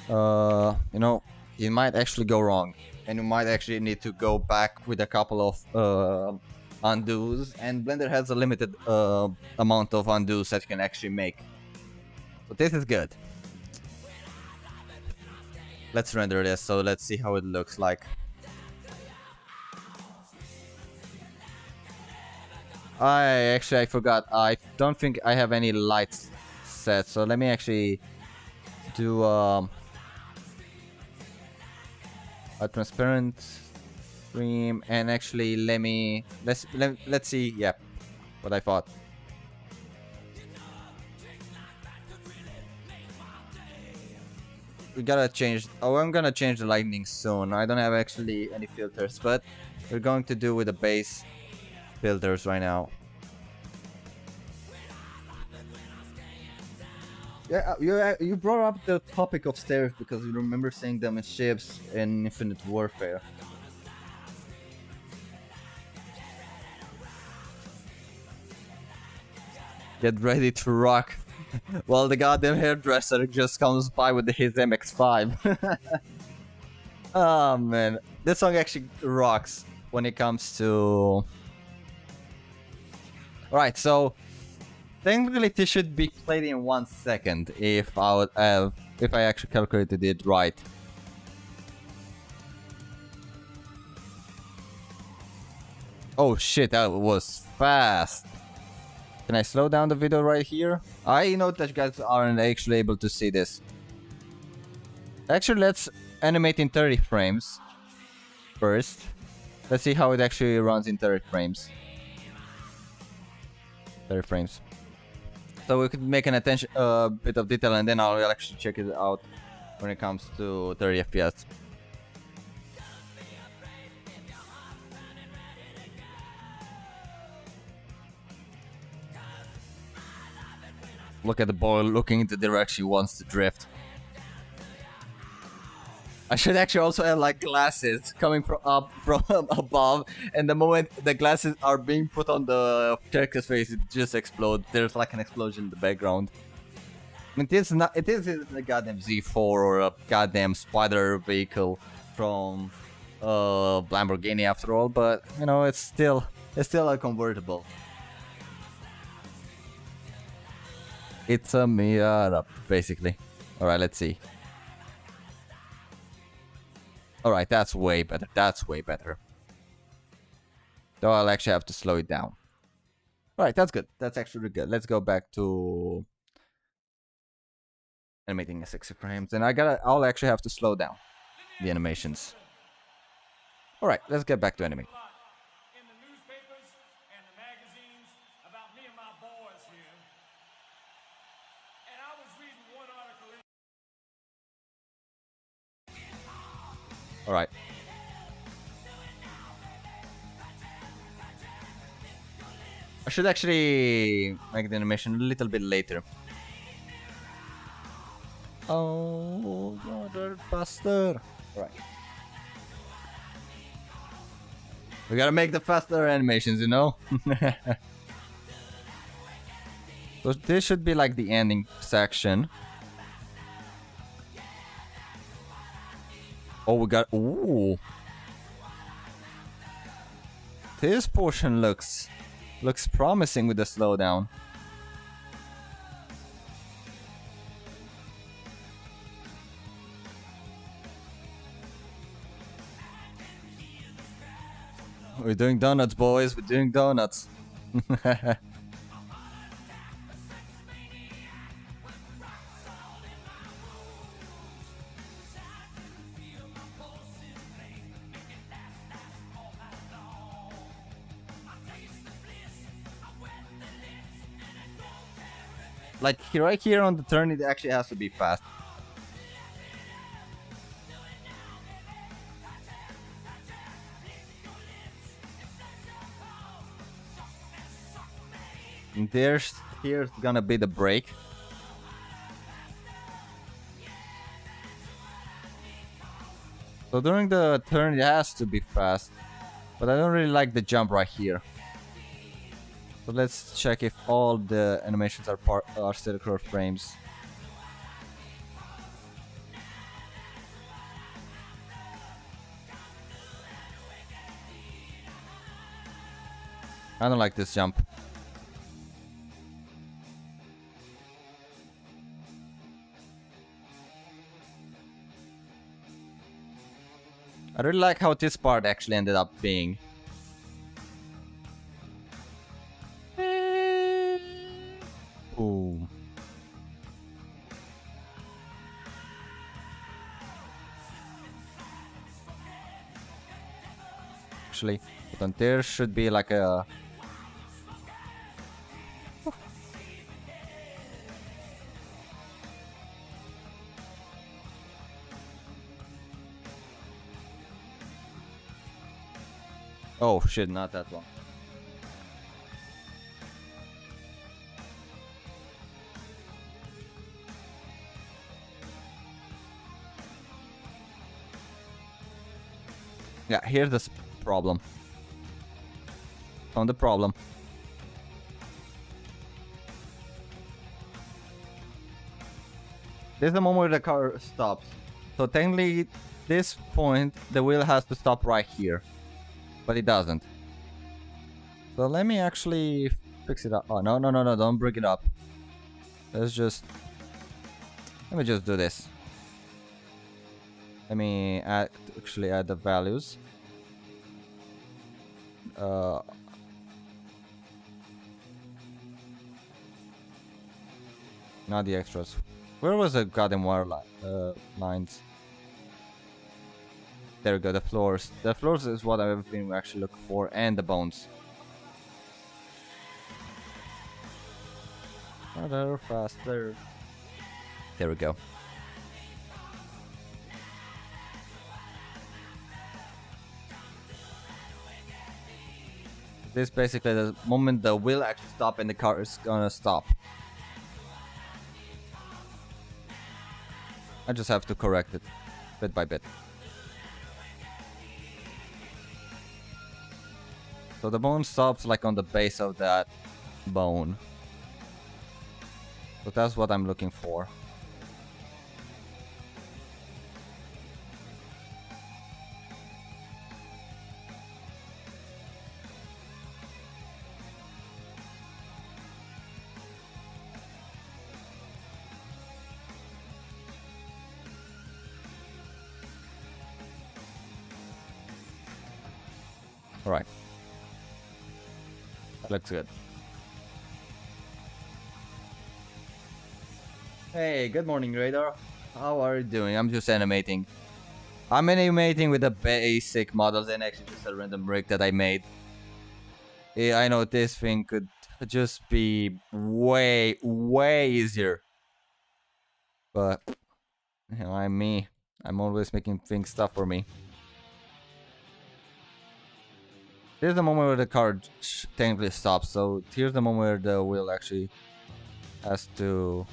It might actually go wrong, and you might actually need to go back with a couple of undos, and Blender has a limited amount of undos that you can actually make. So this is good. Let's render this, so let's see how it looks like. I forgot. I don't think I have any lights set, so let me actually do a transparent stream, and actually let's see. Yeah, what I thought. We gotta change. Oh, I'm gonna change the lighting soon. I don't have actually any filters, but we're going to do with the base filters right now. Yeah, you brought up the topic of stairs because you remember seeing them in ships in Infinite Warfare. Get ready to rock while the goddamn hairdresser just comes by with his MX-5. Oh man, this song actually rocks when it comes to... Alright, so technically this should be played in 1 second if I actually calculated it right. Oh shit, that was fast. Can I slow down the video right here? I know that you guys aren't actually able to see this. Actually, let's animate in 30 frames first. Let's see how it actually runs in 30 frames. 30 frames. So we could make an attention bit of detail, and then I'll actually check it out when it comes to 30 FPS. Look at the boy looking in the direction he wants to drift. I should actually also have like glasses coming from above, and the moment the glasses are being put on the character's face, it just explodes. There's like an explosion in the background. I mean, it isn't a goddamn Z4 or a goddamn spider vehicle from Lamborghini after all, but you know, it's still a convertible. It's a Miata, basically. All right, let's see. All right, that's way better. That's way better. Though I'll actually have to slow it down. All right, that's good. That's actually good. Let's go back to animating at 60 frames, and I'll actually have to slow down the animations. All right, let's get back to animating. All right. I should actually make the animation a little bit later. Oh, they're faster. All right. We gotta make the faster animations, you know? So this should be like the ending section. Oh, we got... Ooh. This portion looks promising with the slowdown. We're doing donuts, boys. We're doing donuts. Like right here on the turn, it actually has to be fast. And here's gonna be the brake. So during the turn, it has to be fast, but I don't really like the jump right here. So let's check if all the animations are still curved frames. I don't like this jump. I really like how this part actually ended up being. Ooh. Actually, but then there should be like a... Oh shit, not that one. Yeah, here's the problem. Found the problem. There's the moment where the car stops. So technically, this point, the wheel has to stop right here. But it doesn't. So let me actually fix it up. Oh, no, don't bring it up. Let me just do this. Let me actually add the values. Not the extras. Where was the goddamn wire lines? There we go, the floors. The floors is what I've been actually looking for, and the bones. Harder, faster. There we go. This basically the moment the wheel actually stop and the car is gonna stop. I just have to correct it bit by bit. So the bone stops like on the base of that bone. So that's what I'm looking for. Alright. That looks good. Hey, good morning, Radar. How are you doing? I'm just animating. I'm animating with the basic models and actually just a random rig that I made. Yeah, I know this thing could just be way easier. But, you know, I'm me. I'm always making things tough for me. Here's the moment where the car technically stops, so here's the moment where the wheel actually has to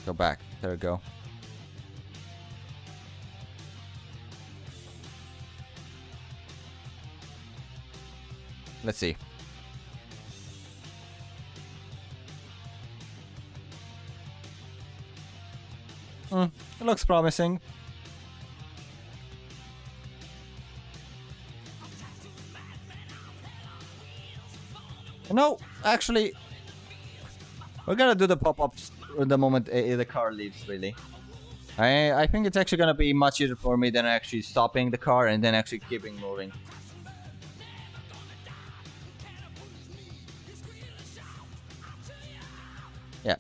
go back. There we go. Let's see. It looks promising. No, actually, we're gonna do the pop-ups the moment the car leaves, really. I think it's actually gonna be much easier for me than actually stopping the car and then actually keeping moving. Yeah.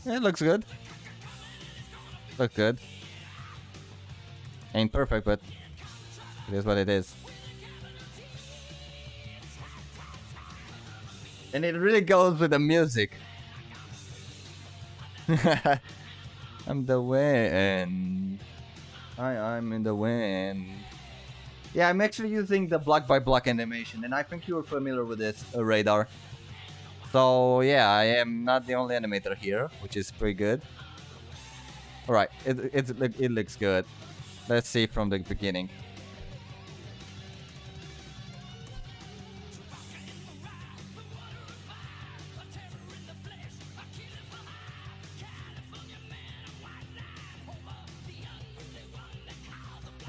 It looks good. Looks good. Ain't perfect, but it is what it is. And it really goes with the music. I'm the wind. I'm in the wind. Yeah, I'm actually using the block by block animation, and I think you're familiar with this, Radar. So yeah, I am not the only animator here, which is pretty good. Alright, it looks good. Let's see from the beginning.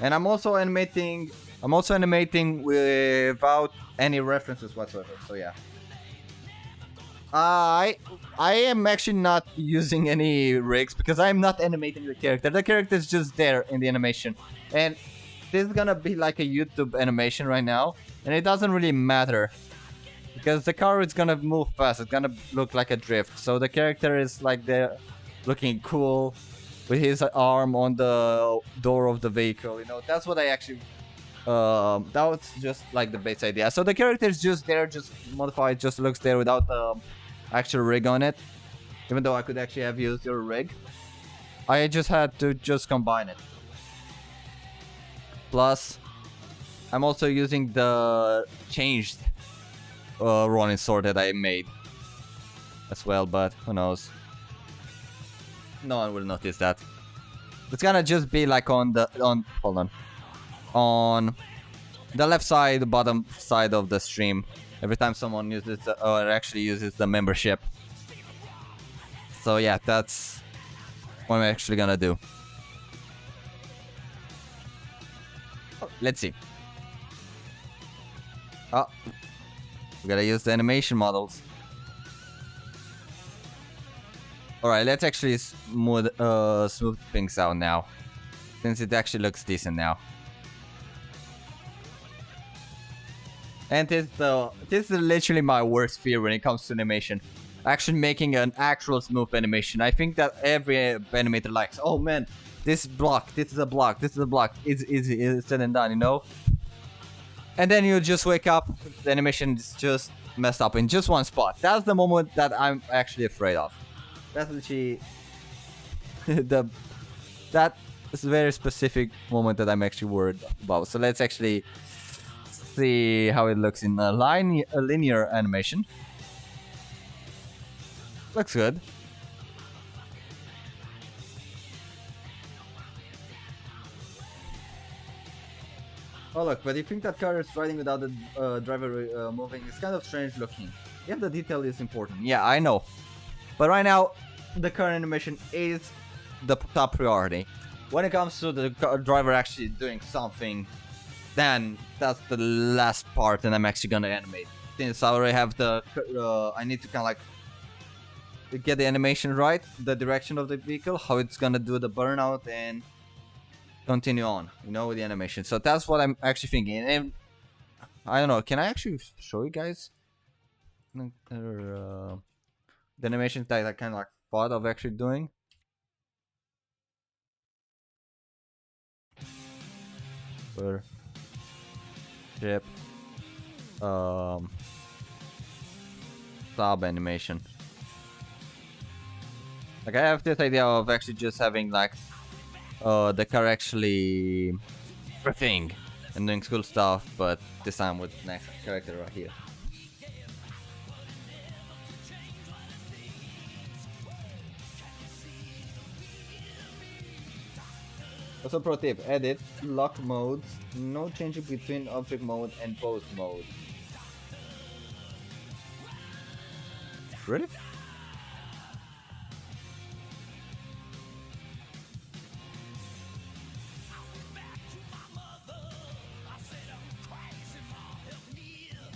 And I'm also animating without any references whatsoever. So yeah. I am actually not using any rigs because I'm not animating the character. The character is just there in the animation. And this is gonna be like a YouTube animation right now. And it doesn't really matter. Because the car is gonna move fast. It's gonna look like a drift. So the character is like there looking cool with his arm on the door of the vehicle. You know, that's what I actually... that was just like the base idea. So the character is just there, just modified, just looks there without actual rig on it. Even though I could actually have used your rig. I just had to just combine it. Plus, I'm also using the changed running sword that I made as well, but who knows. No one will notice that. It's gonna just be like on the... hold on. On the left side, the bottom side of the stream. Every time someone uses or actually uses the membership. So yeah, that's what I'm actually gonna do. Oh, let's see. Oh, we gotta use the animation models. Alright, let's actually smooth things out now. Since it actually looks decent now. And this is literally my worst fear when it comes to animation. Actually making an actual smooth animation. I think that every animator likes, oh man, this block, this is a block, this is a block. It's easy, it's said and done, you know? And then you just wake up, the animation is just messed up in just one spot. That's the moment that I'm actually afraid of. That's literally that is a very specific moment that I'm actually worried about. So let's actually see how it looks in a linear animation. Looks good. Oh look, but you think that car is riding without the driver moving? It's kind of strange looking. Yeah, the detail is important. Yeah, I know. But right now, the car animation is the top priority. When it comes to the driver actually doing something, then that's the last part and I'm actually gonna animate. Since I already have the, I need to kind of like get the animation right, the direction of the vehicle, how it's gonna do the burnout and continue on, with the animation. So that's what I'm actually thinking. And I don't know, can I actually show you guys the animations that I kind of like thought of actually doing? For ship, um, sub animation. Like I have this idea of actually just having like the car actually riffing and doing cool stuff, but this time with the next character right here. Also pro tip, edit, lock modes, no changing between object mode and pose mode. Really?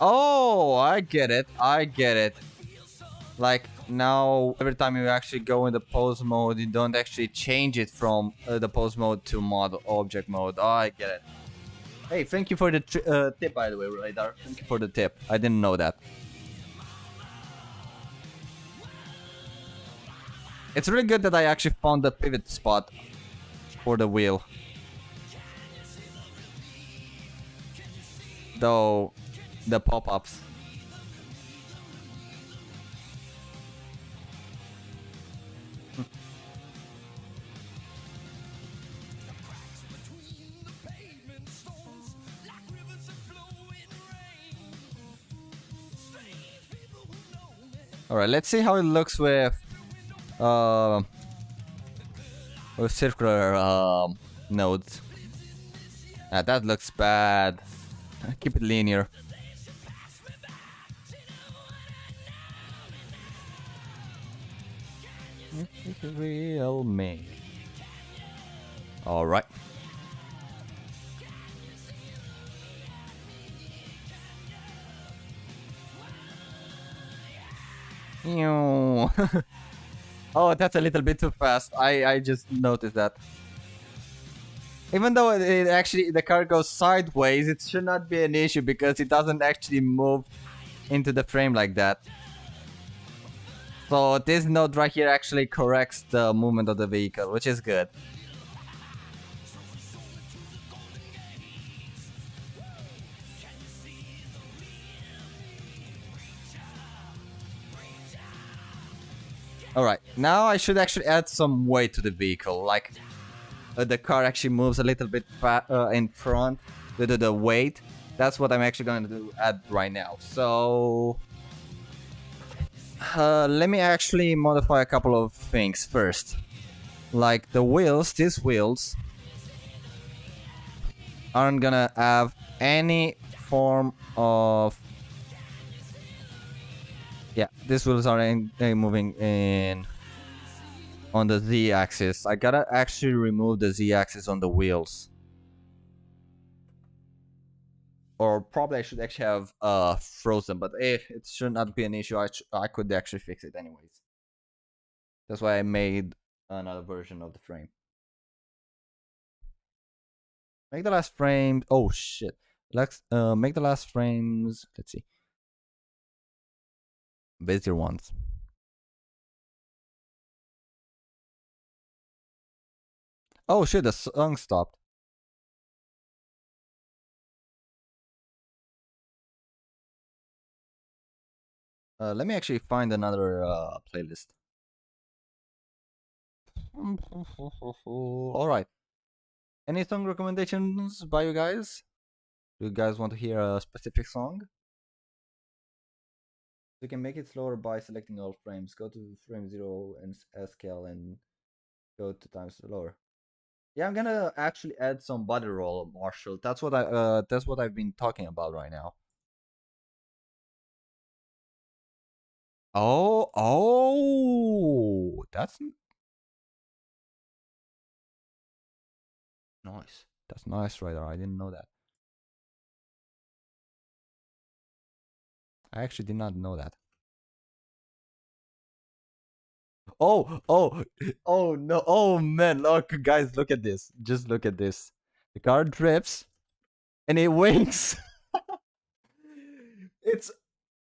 Oh, I get it. I get it. Like now, every time you actually go in the pose mode, you don't actually change it from the pose mode to model object mode. Oh, I get it. Hey, thank you for the tip, by the way, Radar. Thank you for the tip. I didn't know that. It's really good that I actually found the pivot spot for the wheel. Though, the pop-ups. Alright, let's see how it looks uh, with circular nodes. That looks bad. Keep it linear. It's real me. Alright. Oh, that's a little bit too fast. I just noticed that. Even though it actually the car goes sideways, it should not be an issue because it doesn't actually move into the frame like that. So this node right here actually corrects the movement of the vehicle, which is good. Alright, now I should actually add some weight to the vehicle, like the car actually moves a little bit in front due to the weight. That's what I'm actually going to do add right now. So let me actually modify a couple of things first. Like the wheels, these wheels aren't gonna have any form of... Yeah, these wheels are moving in on the z-axis. I gotta actually remove the z-axis on the wheels. Or probably I should actually have frozen, but it should not be an issue. I could actually fix it anyways. That's why I made another version of the frame. Make the last frame. Oh shit. Let's make the last frames. Let's see. Busier ones. Oh shit, the song stopped. Let me actually find another playlist. Alright. Any song recommendations by you guys? Do you guys want to hear a specific song? You can make it slower by selecting all frames. Go to frame 0 and scale and go to times slower. Yeah, I'm gonna actually add some body roll, Marshall. That's what I've been talking about right now. That's nice. That's nice right there. I didn't know that. I actually did not know that. Oh no, oh man, look, guys, look at this. Just look at this. The car drips and it winks. It's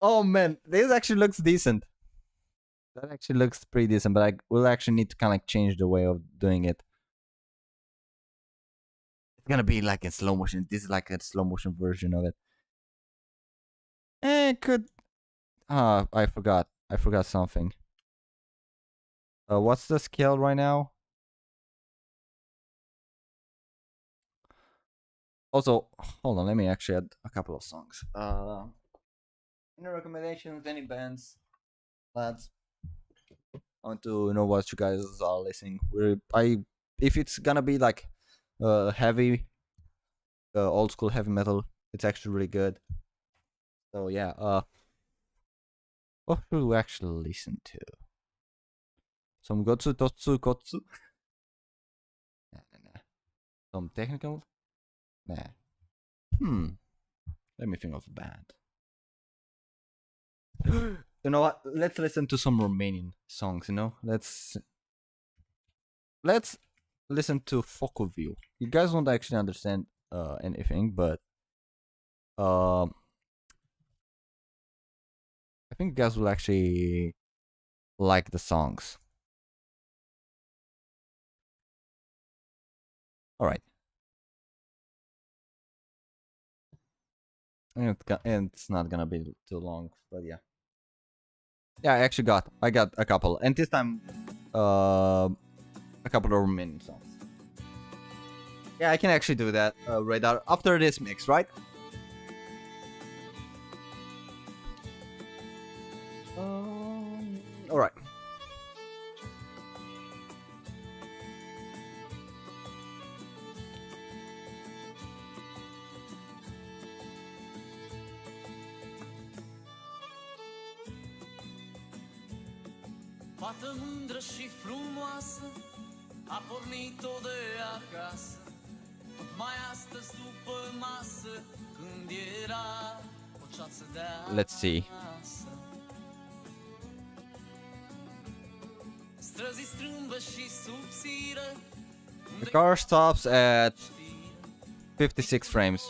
oh man, this actually looks decent. That actually looks pretty decent, but I will actually need to kind of like change the way of doing it. It's gonna be like in slow motion. This is like a slow motion version of it. It could. I forgot. I forgot something. What's the scale right now? Also, hold on. Let me actually add a couple of songs. Any recommendations? Any bands, lads? I want to know what you guys are listening. If it's gonna be like heavy, old school heavy metal, it's actually really good. So yeah. What should we actually listen to? Some Gotsu Totsu Kotsu? Nah. Some technical? Nah. Let me think of a band. You know what? Let's listen to some Romanian songs, you know? Let's listen to Fokoview. You guys won't actually understand anything, but I think you guys will actually like the songs. Alright. And it's not gonna be too long, but yeah. Yeah, I got a couple. And this time a couple of Romanian songs. Yeah, I can actually do that right after this mix, right? Alright. Fată mândră și frumoasă, a pornit-o de acasă, mai astăzi după masă, când era o ceață de acasă. Let's see. Străzi strâmbă și subțiră. The car stops at 56 frames.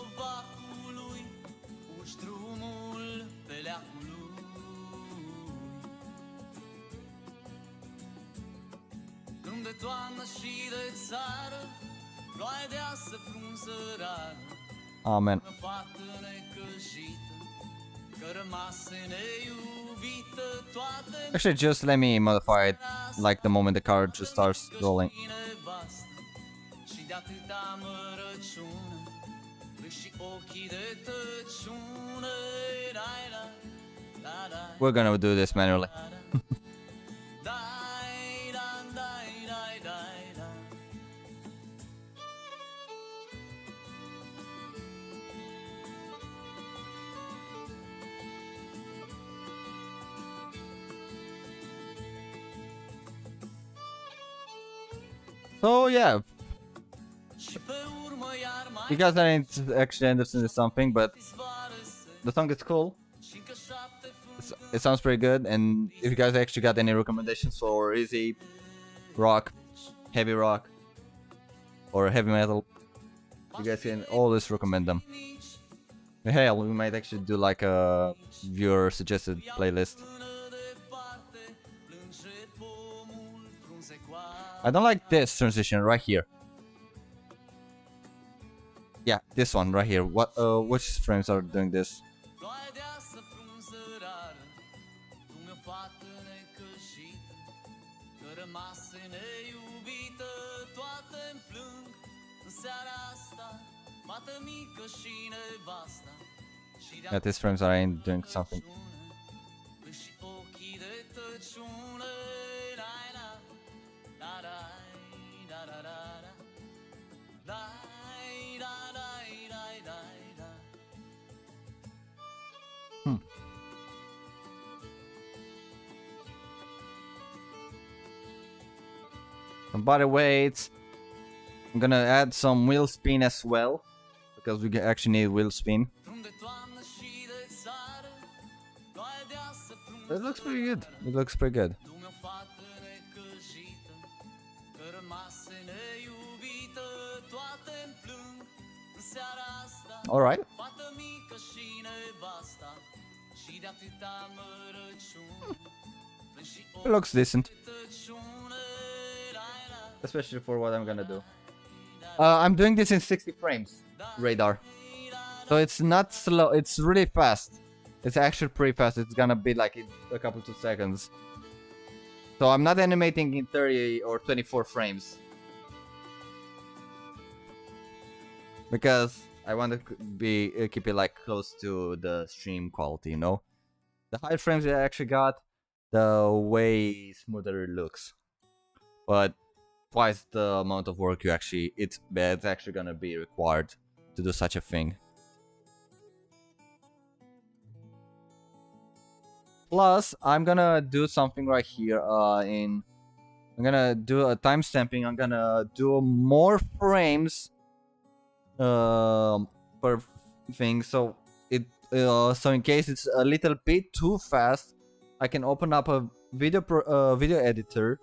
Oh man. Actually, just let me modify it like the moment the car just starts rolling. We're gonna do this manually. So yeah, you guys aren't actually understand something, but the song is cool. It sounds pretty good, and if you guys actually got any recommendations for easy rock, heavy rock, or heavy metal, you guys can always recommend them. Hell, we might actually do like a viewer suggested playlist. I don't like this transition right here. Yeah, this one right here. What? Which frames are doing this? Yeah, these frames are doing something. some body weights. I'm gonna add some wheel spin as well, because we actually need wheel spin. It looks pretty good. It looks pretty good. All right. It looks decent, especially for what I'm gonna do. I'm doing this in 60 frames radar, so it's not slow. It's really fast. It's actually pretty fast. It's gonna be like in a couple of seconds. So I'm not animating in 30 or 24 frames, because I want to keep it like close to the stream quality, you know. The higher frames I actually got, the way smoother it looks. But twice the amount of work it's actually gonna be required to do such a thing. Plus, I'm gonna do something right here. I'm gonna do a timestamping. I'm gonna do more frames per thing. So so in case it's a little bit too fast, I can open up a video editor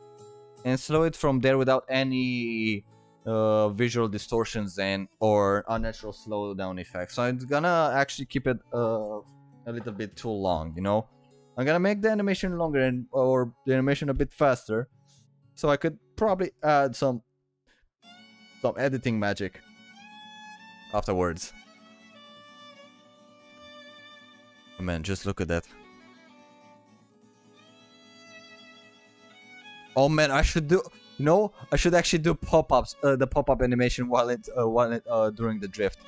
and slow it from there without any visual distortions or unnatural slowdown effects. So it's gonna actually keep it a little bit too long, you know. I'm gonna make the animation longer or the animation a bit faster, so I could probably add some editing magic afterwards. Oh man, just look at that. Oh man, I should do, you know, I should actually do pop-ups, the pop-up animation while during the drift.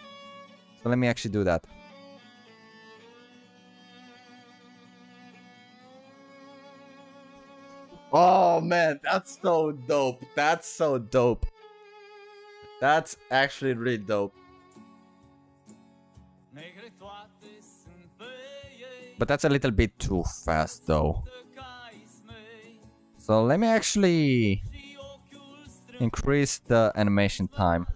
So let me actually do that. Oh man, that's so dope. That's so dope. That's actually really dope. But that's a little bit too fast though. So let me actually increase the animation time.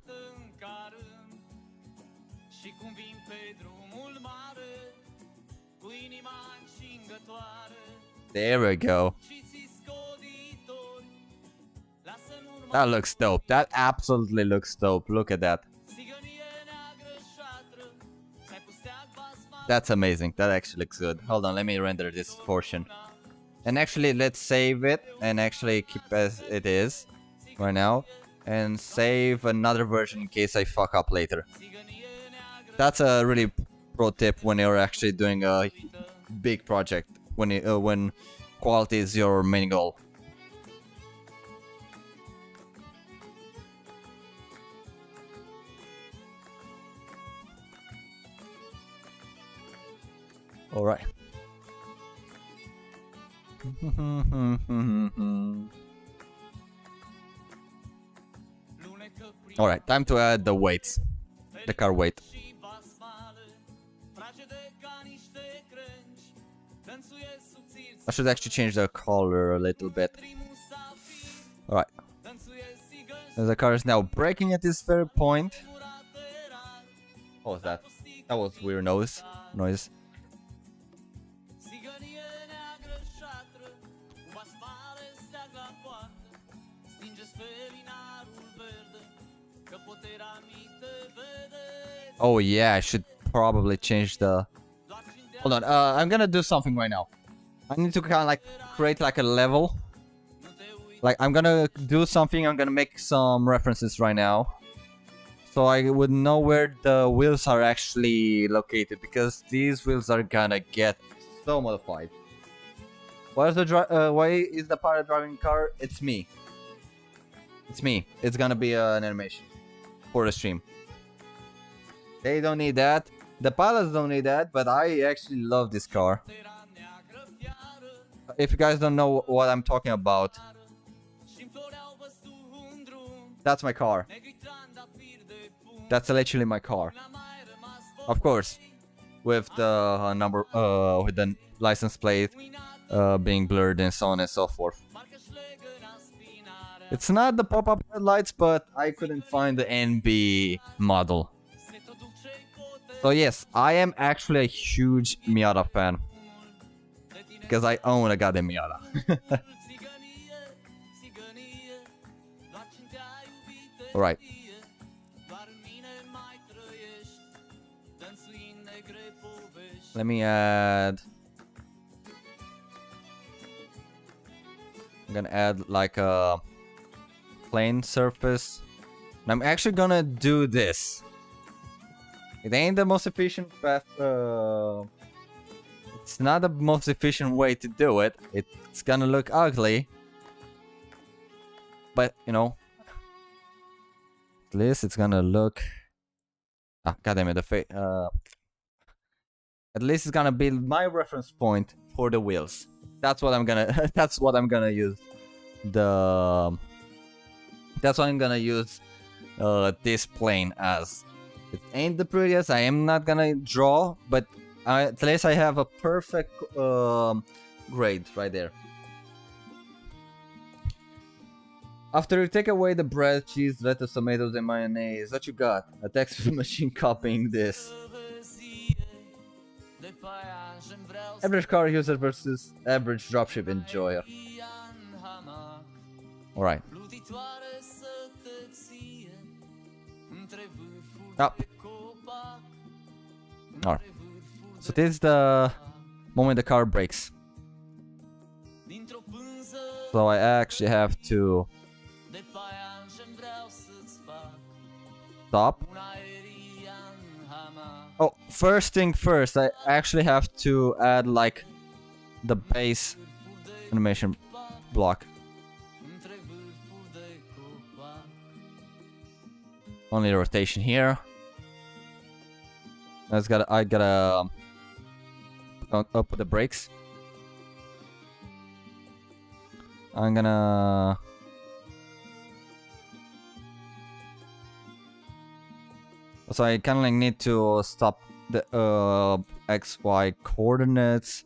There we go. That looks dope. That absolutely looks dope. Look at that. That's amazing. That actually looks good. Hold on, let me render this portion. And actually, let's save it and actually keep as it is right now. And save another version in case I fuck up later. That's a really pro tip when you're actually doing a big project. When quality is your main goal. All right. All right, time to add the weights, the car weight. I should actually change the color a little bit. All right. The car is now braking at this very point. What was that? That was weird noise. Oh yeah, I should probably change the... Hold on, I'm gonna do something right now. I need to kind of like create like a level. Like I'm gonna do something, I'm gonna make some references right now. So I would know where the wheels are actually located, because these wheels are gonna get so modified. Why is the pilot driving car? It's me. It's me. It's gonna be an animation for the stream. They don't need that. The pilots don't need that, but I actually love this car. If you guys don't know what I'm talking about, that's my car. That's literally my car. Of course, with the with the license plate being blurred and so on and so forth. It's not the pop-up headlights, but I couldn't find the NB model. So yes, I am actually a huge Miata fan. Because I own a goddamn Miata. Alright. Let me add... I'm gonna add like a plain surface. And I'm actually gonna do this. It ain't the most efficient path. It's not the most efficient way to do it. It's gonna look ugly. But, you know, at least it's gonna look... Ah, goddammit, at least it's gonna be my reference point for the wheels. That's what I'm gonna... that's what I'm gonna use. That's what I'm gonna use this plane as. It ain't the prettiest, I am not gonna draw, but at least I have a perfect grade right there. After you take away the bread, cheese, lettuce, tomatoes, and mayonnaise, what you got? A text machine copying this. Average car user versus average dropship enjoyer. Alright. Up. Alright. So this is the moment the car brakes. So I actually have to stop. Oh, first thing first, I actually have to add like the base animation block. Only rotation here. I gotta up with the brakes. I'm gonna so I kind of like need to stop the XY coordinates.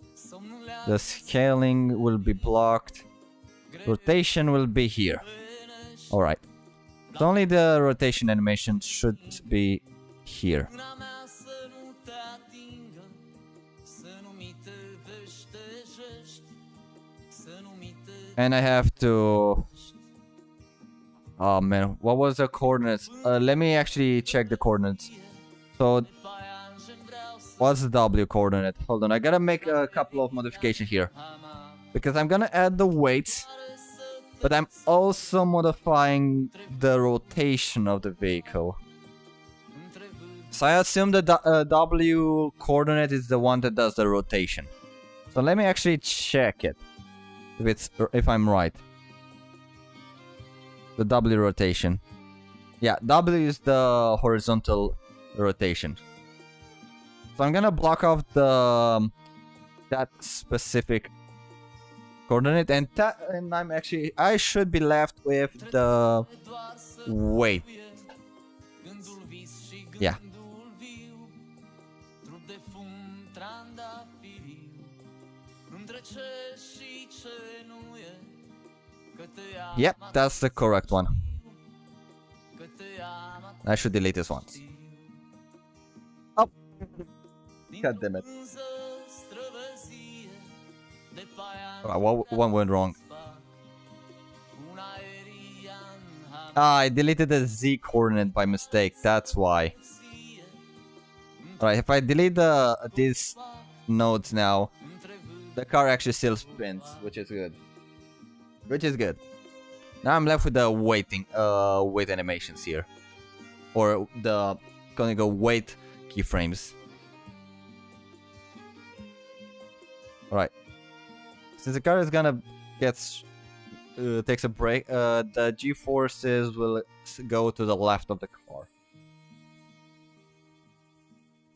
The scaling will be blocked. Rotation will be here. Alright. So only the rotation animation should be here. And I have to... Oh man, what was the coordinates? Let me actually check the coordinates. So, what's the W coordinate? Hold on, I gotta make a couple of modifications here. Because I'm gonna add the weights, but I'm also modifying the rotation of the vehicle. So I assume the W coordinate is the one that does the rotation. So let me actually check it. If I'm right. The W rotation. Yeah, W is the horizontal rotation. So I'm gonna block off the that specific coordinate, and I should be left with the weight. Yeah. Yep, that's the correct one. I should delete this one. Oh! God damn it. What went wrong? Ah, I deleted the Z coordinate by mistake, that's why. Alright, if I delete these nodes now, the car actually still spins, which is good. Now I'm left with the weight animations here. Or gonna go weight keyframes. Alright. Since the car is gonna takes a break, the G-forces will go to the left of the car.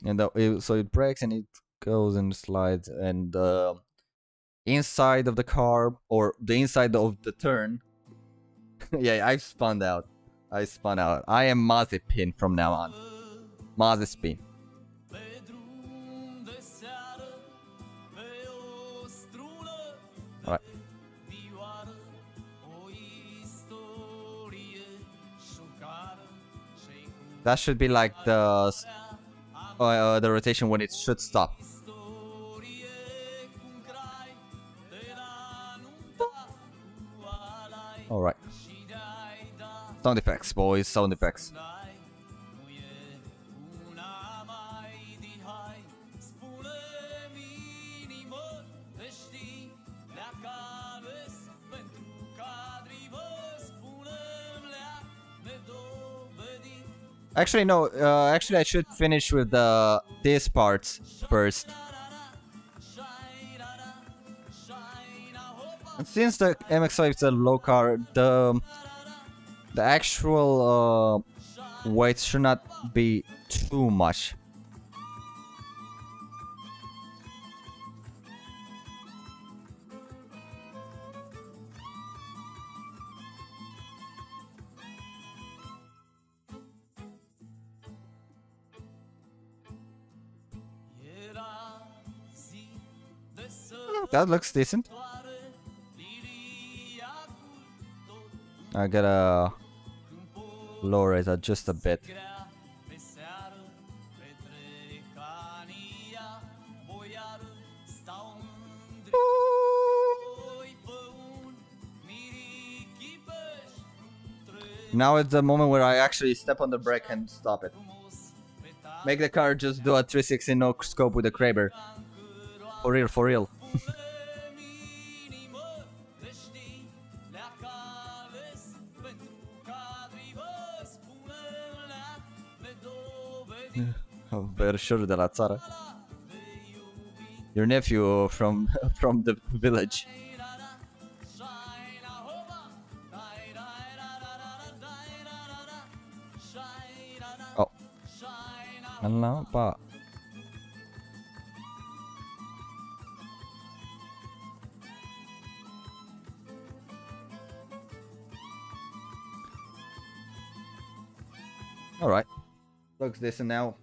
And so it brakes and it goes and slides, and inside of the car, or the inside of the turn. Yeah, I spun out. I am Mazepin from now on. Mazepin. Alright. That should be like the rotation when it should stop. All right. Sound effects, boys. Sound effects. Actually, no. Actually, I should finish with these parts first. And since the MX-5 is a low car, the actual weight should not be too much. That looks decent. I gotta lower it just a bit. Now it's the moment where I actually step on the brake and stop it. Make the car just do a 360 no scope with the Kraber. For real, for real. Berșorul de la țară. Your nephew from the village. Oh. Hello, pa. All right. Looks decent now.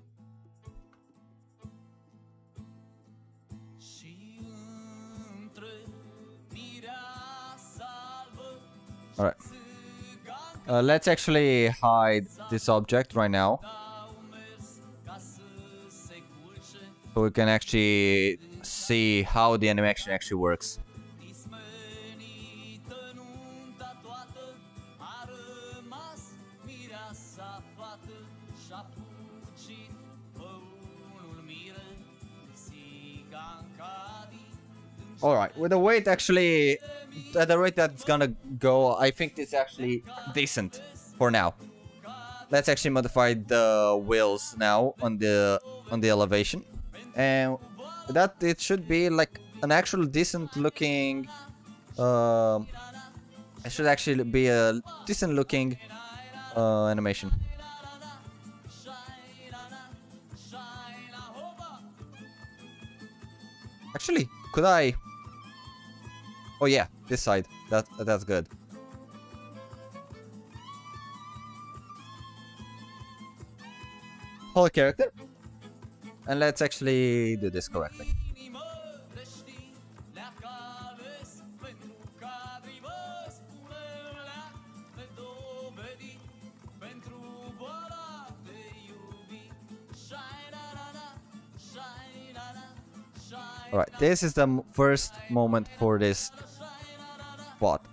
All right. Let's actually hide this object right now, so we can actually see how the animation actually works. Alright, with the weight actually, at the rate that's gonna go, I think it's actually decent for now. Let's actually modify the wheels now on the elevation, and that it should be like an actual decent looking. It should actually be a decent looking animation. Actually, could I? Oh yeah, this side. That's good. Whole character. And let's actually do this correctly. Alright, this is the first moment for this spot.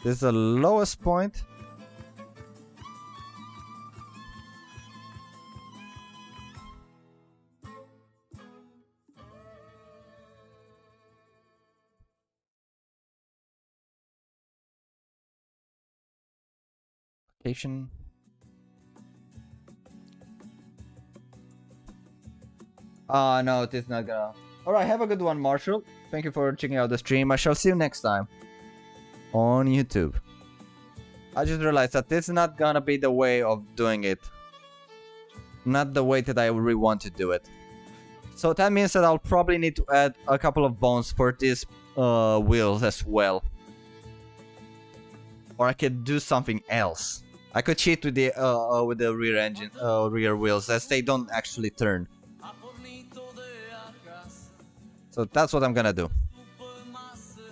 This is the lowest point. Location. No, it is not gonna. Alright, have a good one, Marshall. Thank you for checking out the stream. I shall see you next time on YouTube. I just realized that this is not gonna be the way of doing it. Not the way that I really want to do it. So that means that I'll probably need to add a couple of bones for these wheels as well. Or I could do something else. I could cheat with the rear engine, rear wheels, as they don't actually turn. So that's what I'm gonna do.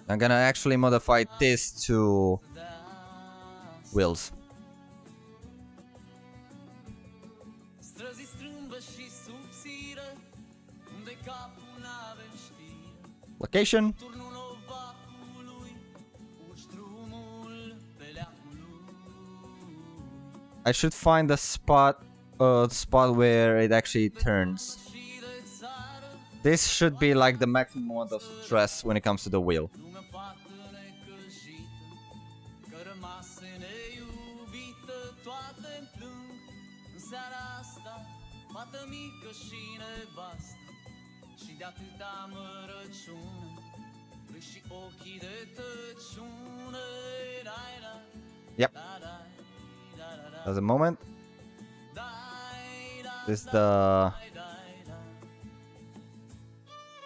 I'm gonna actually modify this to wheels. Străzi strâmbă și subțiră, unde capul n-avem știre. Location. Turnul ovacului, urci drumul pe leacului. I should find a spot where it actually turns. Și de țară, This should be like the maximum amount of stress when it comes to the wheel. lumea fată necăjită, că rămase neiubită, toate-mi plâng. În seara asta, fată mică și nevastă, și de atâta mărăciună, plâng și ochii de tăciună. Yep. There's a moment. This is the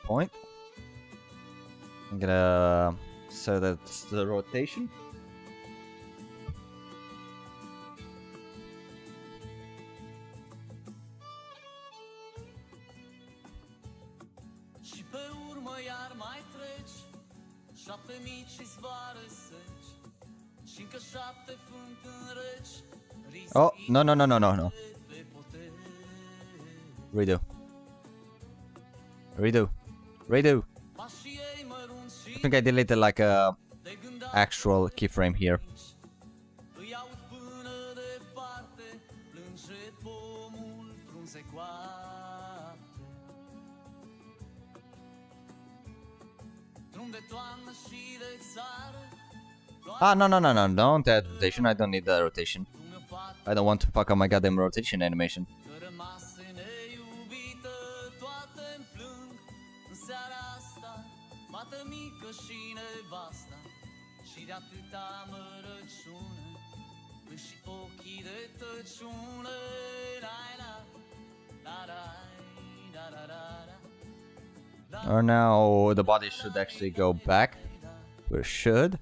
point. I'm gonna set that's the rotation. Și pe urmă iar mai treci 7 mici și zvoare seci și încă 7 fântâni reci. Oh, no. Redo. I think I deleted like a actual keyframe here. Îi aud până departe, plânge pomul frunze coapte. Drum de toamnă și de țară. Ah, no, don't add rotation. I don't need that rotation. I don't want to fuck up my goddamn rotation animation. Că rămase neiubită, toate-mi plâng. În seara asta, fată mică și nevasta, și de atâta mărăciună, plâng și ochii de tăciună. Or now the body should actually go back. We should.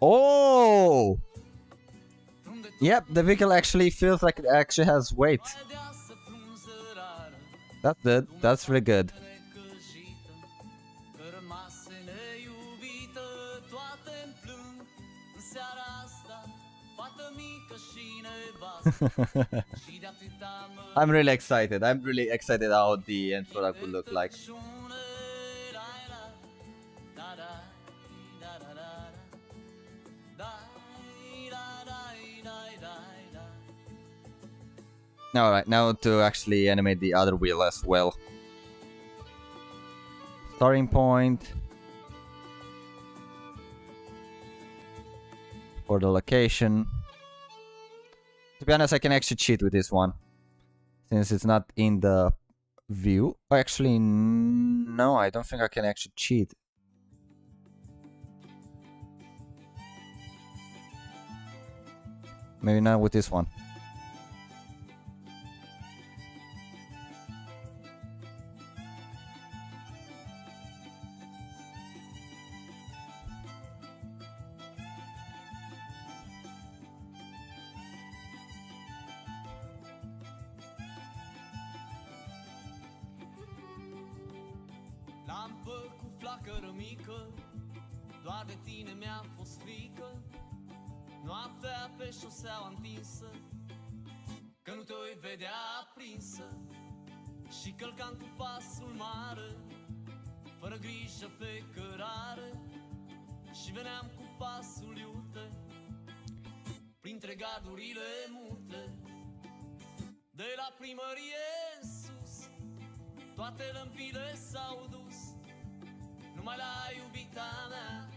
Oh! Yep, the vehicle actually feels like it actually has weight. That's good. That's really good. I'm really excited. I'm really excited how the end product will look like. Alright, now to actually animate the other wheel as well. Starting point. For the location. To be honest, I can actually cheat with this one. Since it's not in the view. Actually, no, I don't think I can actually cheat. Maybe not with this one. Lampă cu flacără mică, doar de tine mi-a fost frică. Noaptea pe șoseaua întinsă, că nu te voi vedea aprinsă. Și călcam cu pasul mare, fără grijă pe cărare. Și veneam cu pasul iute, printre gardurile mute. De la primărie în sus, toate lămpile s-au dus, numai la iubita mea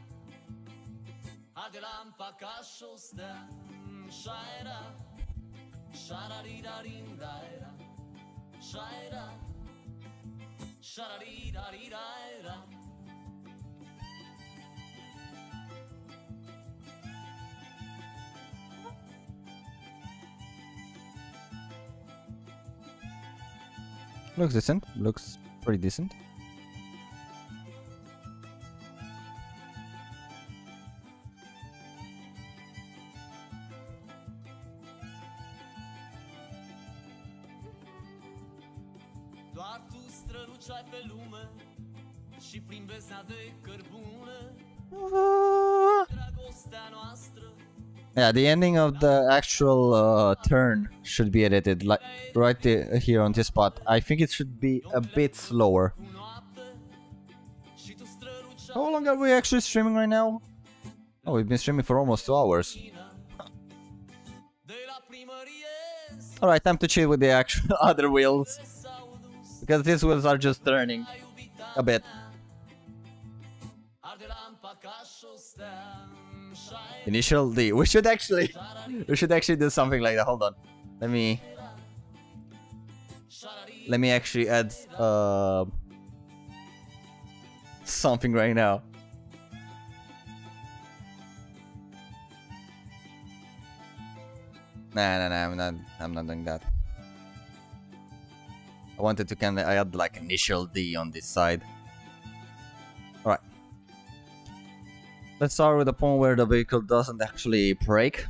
arde lampa ca și o stea. Șaira, șararirarindaira, șaira, șararirairaira. Looks decent. Looks pretty decent. Doar tu străluceai pe lume și prin beznea de cărbune dragostea noastră. Yeah, the ending of the actual turn should be edited, like right here on this spot. I think it should be a bit slower. How long are we actually streaming right now? Oh, we've been streaming for almost 2 hours. Alright, time to chill with the actual other wheels, because these wheels are just turning a bit. Initial D. We should actually do something like that. Hold on. Let me actually add something right now. Nah, I'm not doing that. I wanted to kind of add like initial D on this side. Alright. Let's start with the point where the vehicle doesn't actually break.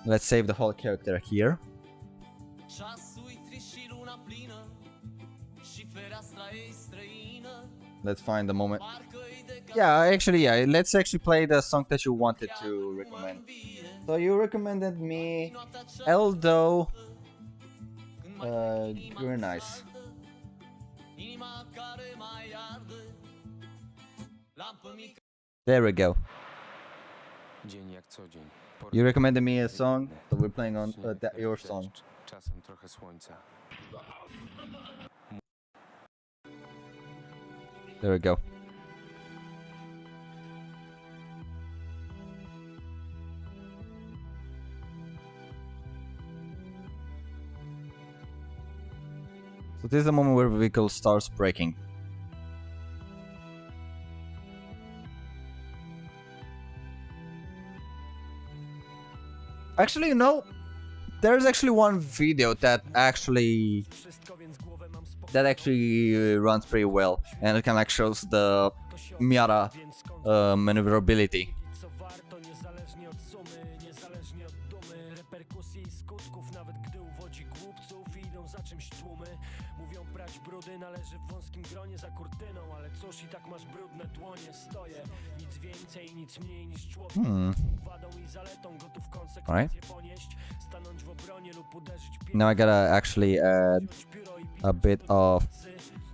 Let's save the whole character here. Let's find the moment. Yeah, let's actually play the song that you wanted to recommend. So you recommended me Eldo. You're nice. There we go. You recommended me a song, so we're playing on your song. There we go. So this is the moment where the vehicle starts braking. Actually, no. There's actually one video that actually runs pretty well, and it kind of like shows the Miata maneuverability. Należy w wąskim gronie za kurtyną, ale cóż, i tak masz brudne dłonie. Stoję, nic więcej, nic mniej niż człowiek. Wadą i zaletą, gotów konsekwencje ponieść, stanąć w obronie lub uderzyć. Now I gotta actually add a bit of.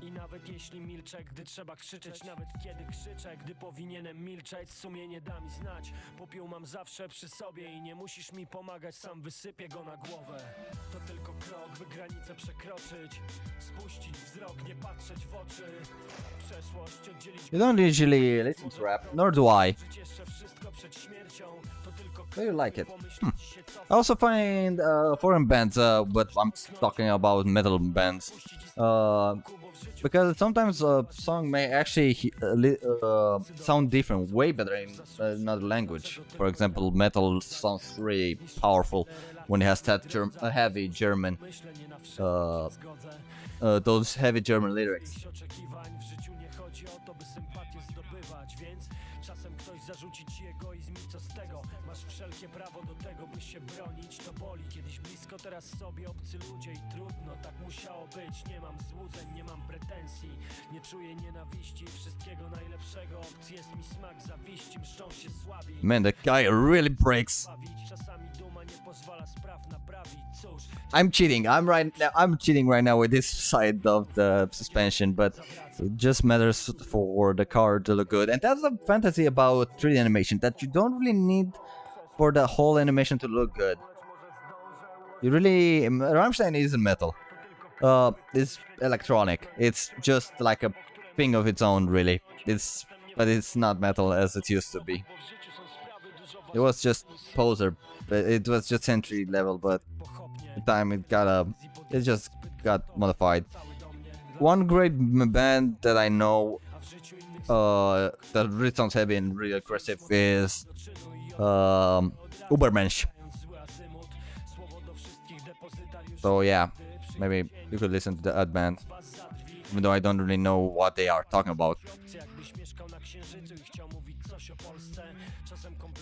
I nawet jeśli milczę, gdy trzeba krzyczeć, nawet kiedy krzyczę, gdy powinienem milczeć, sumienie da mi znać. Popiół mam zawsze przy sobie i nie musisz mi pomagać, sam wysypię go na głowę. To tylko krok, by granicę przekroczyć, spuścić wzrok, nie patrzeć w oczy. Przeszłość oddzielić. You don't usually listen to rap, nor do I. Jeszcze wszystko przed śmiercią. To tylko So you like it? I also find foreign bands, but I'm talking about metal bands. Because sometimes a song may actually sound different, way better in another language. For example, metal sounds really powerful when it has that heavy German, those heavy German lyrics. Zarzucić ci egoizm i co z tego? Masz wszelkie prawo do tego, by się bronić. To boli, kiedyś blisko, teraz sobie obcy ludzie i trudno, tak musiało być. Nie mam złudzeń, nie mam pretensji, nie czuję nienawiści, wszystkiego najlepszego. Obcy jest mi smak zawiści, mszczą się słabi. Man, the guy really breaks. Czasami duma nie pozwala spraw naprawić. Cóż, I'm cheating right now with this side of the suspension, but it just matters for the car to look good. And that's the fantasy about 3D animation, that you don't really need for the whole animation to look good. You really... Rammstein isn't metal. It's electronic. It's just like a thing of its own, really. But it's not metal as it used to be. It was just poser. It was just entry level, but the time it just got modified. One great band that I know that really sounds heavy and really aggressive is Ubermensch. So yeah, maybe you could listen to that band, even though I don't really know what they are talking about.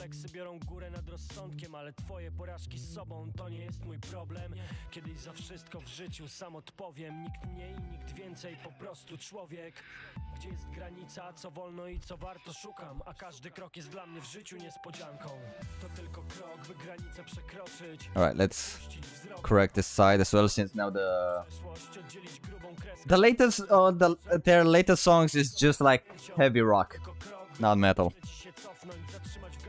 Refleksy biorą górę nad rozsądkiem, ale twoje porażki z sobą to nie jest mój problem. Kiedyś za wszystko w życiu sam odpowiem. Nikt mniej, nikt więcej, po prostu człowiek. Gdzie jest granica, co wolno i co warto szukam, a każdy krok jest dla mnie w życiu niespodzianką. To tylko krok, by granicę przekroczyć. Alright, let's correct this side as well, since now the latest their latest songs is just like heavy rock, not metal.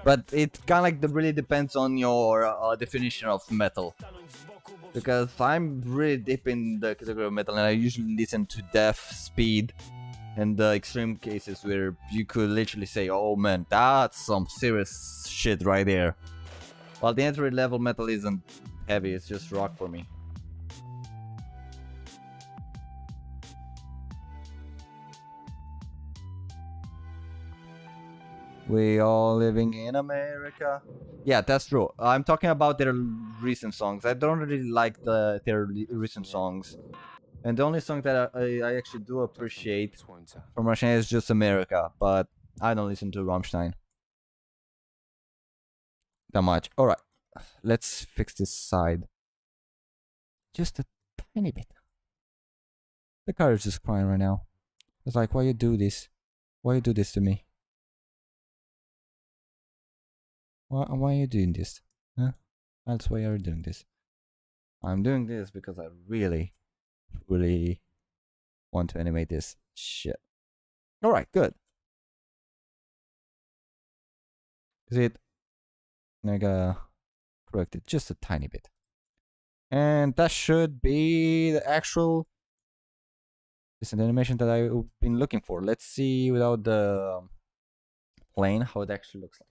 But it kind of like really depends on your definition of metal. Because I'm really deep in the category of metal, and I usually listen to death, speed, and the extreme cases where you could literally say, oh man, that's some serious shit right there. While the entry level metal isn't heavy, it's just rock for me. We all living in America. Yeah, that's true. I'm talking about their recent songs. I don't really like their recent songs. And the only song that I actually do appreciate from Rammstein is just America. But I don't listen to Rammstein that much. Alright, let's fix this side. Just a tiny bit. The car is just crying right now. It's like, why you do this? Why you do this to me? Why are you doing this? Huh? That's why you're doing this. I'm doing this because I really want to animate this shit. Alright, good. Is it? I gotta correct it just a tiny bit. And that should be the actual distant animation that I've been looking for. Let's see without the plane how it actually looks like.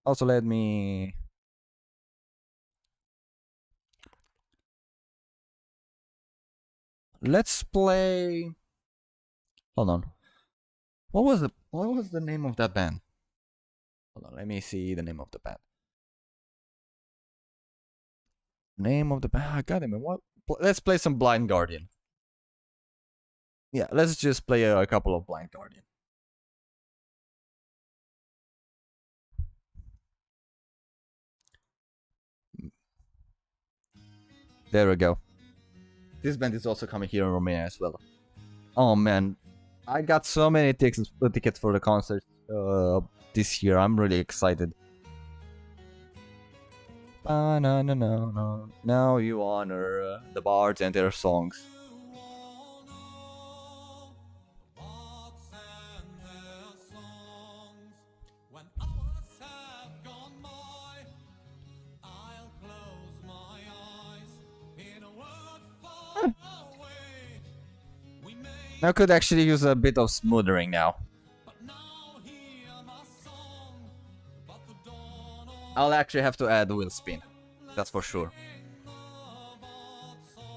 Also, let me... Let's play... Hold on. What was the name of that band? Hold on, let me see the name of the band. Name of the band. God damn it, what? Let's play some Blind Guardian. Yeah, let's just play a couple of Blind Guardian. There we go. This band is also coming here in Romania as well. Oh man, I got so many tickets for the concert this year. I'm really excited. Now you honor the bards and their songs. I could actually use a bit of smoothering now. I'll actually have to add the wheel spin, that's for sure.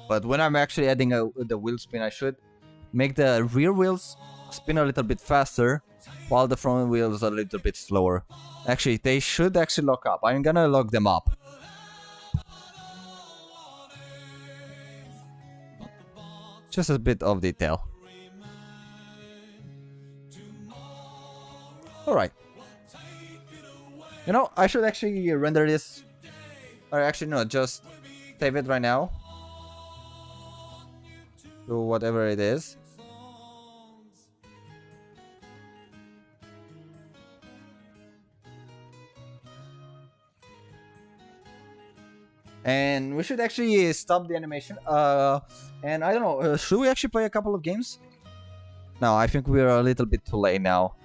But when I'm actually adding the wheel spin, I should make the rear wheels spin a little bit faster, while the front wheels are a little bit slower. Actually, they should actually lock up. I'm gonna lock them up. Just a bit of detail. Alright. You know, I should actually render this. Or actually, no, just save it right now. To whatever it is. And we should actually stop the animation. And I don't know, should we actually play a couple of games? No, I think we're a little bit too late now.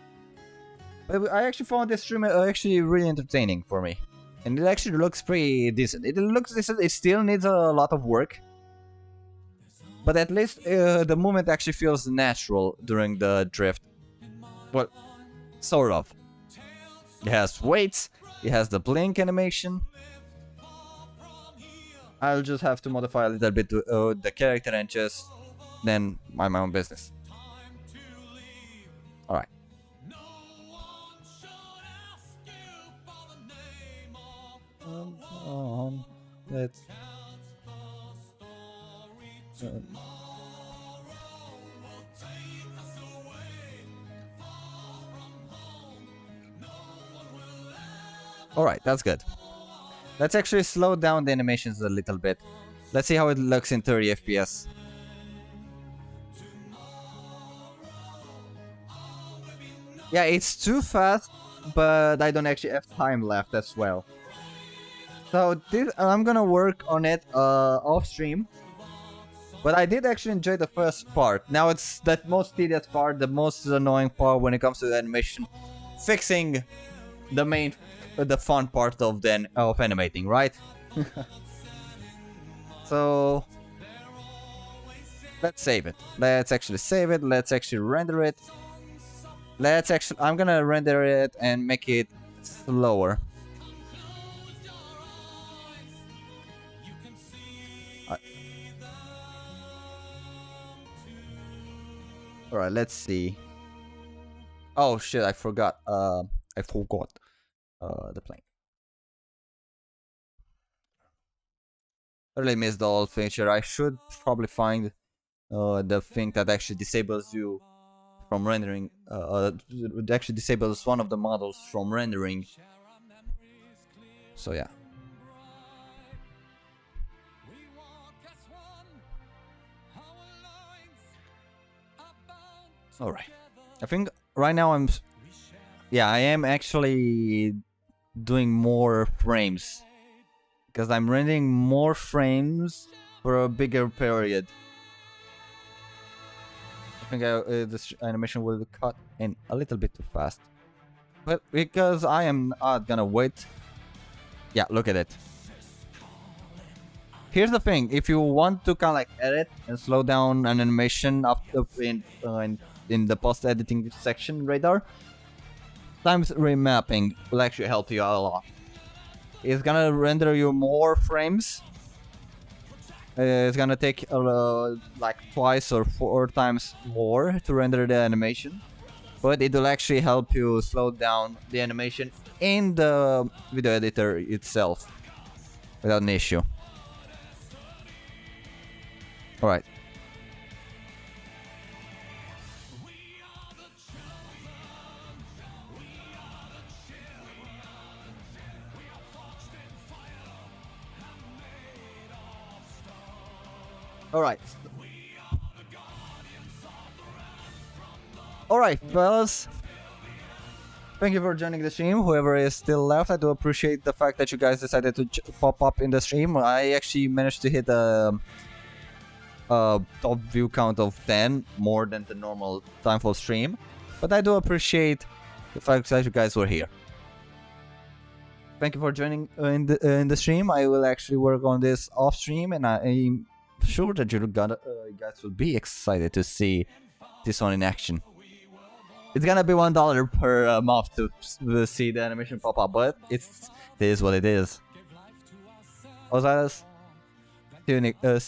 But I actually found this stream actually really entertaining for me. And it actually looks pretty decent. It looks decent, it still needs a lot of work. But at least the movement actually feels natural during the drift. Well, sort of. It has weights, it has the blink animation. I'll just have to modify a little bit to, the character and just then mind my own business. Alright. Let's... Alright, that's good. Let's actually slow down the animations a little bit. Let's see how it looks in 30 FPS. Yeah, it's too fast, but I don't actually have time left as well. So I'm gonna work on it off stream. But I did actually enjoy the first part. Now it's that most tedious part, the most annoying part when it comes to the animation. Fixing the fun part of animating, right? So let's save it. Let's actually save it. Let's actually render it. I'm gonna render it and make it slower. Alright, let's see. Oh shit, I forgot. The plane. I really missed the old feature. I should probably find the thing that actually disables you from rendering. It actually disables one of the models from rendering. So yeah. Alright. I think right now I am actually doing more frames. Because I'm rendering more frames for a bigger period. I think this animation will cut in a little bit too fast. But because I am not gonna wait. Yeah, look at it. Here's the thing, if you want to kind of like edit and slow down an animation after in the post-editing section radar, times remapping will actually help you out a lot. It's gonna render you more frames. It's gonna take like twice or 4 times more to render the animation, but it will actually help you slow down the animation in the video editor itself without an issue. Alright. Alright. Alright, fellas. Thank you for joining the stream, whoever is still left. I do appreciate the fact that you guys decided to pop up in the stream. I actually managed to hit a top view count of 10, more than the normal time for stream. But I do appreciate the fact that you guys were here. Thank you for joining in the stream. I will actually work on this off stream, and I'm sure that you guys will be excited to see this one in action. It's gonna be $1 per month to see the animation pop up, but it is what it is. Osiris, see you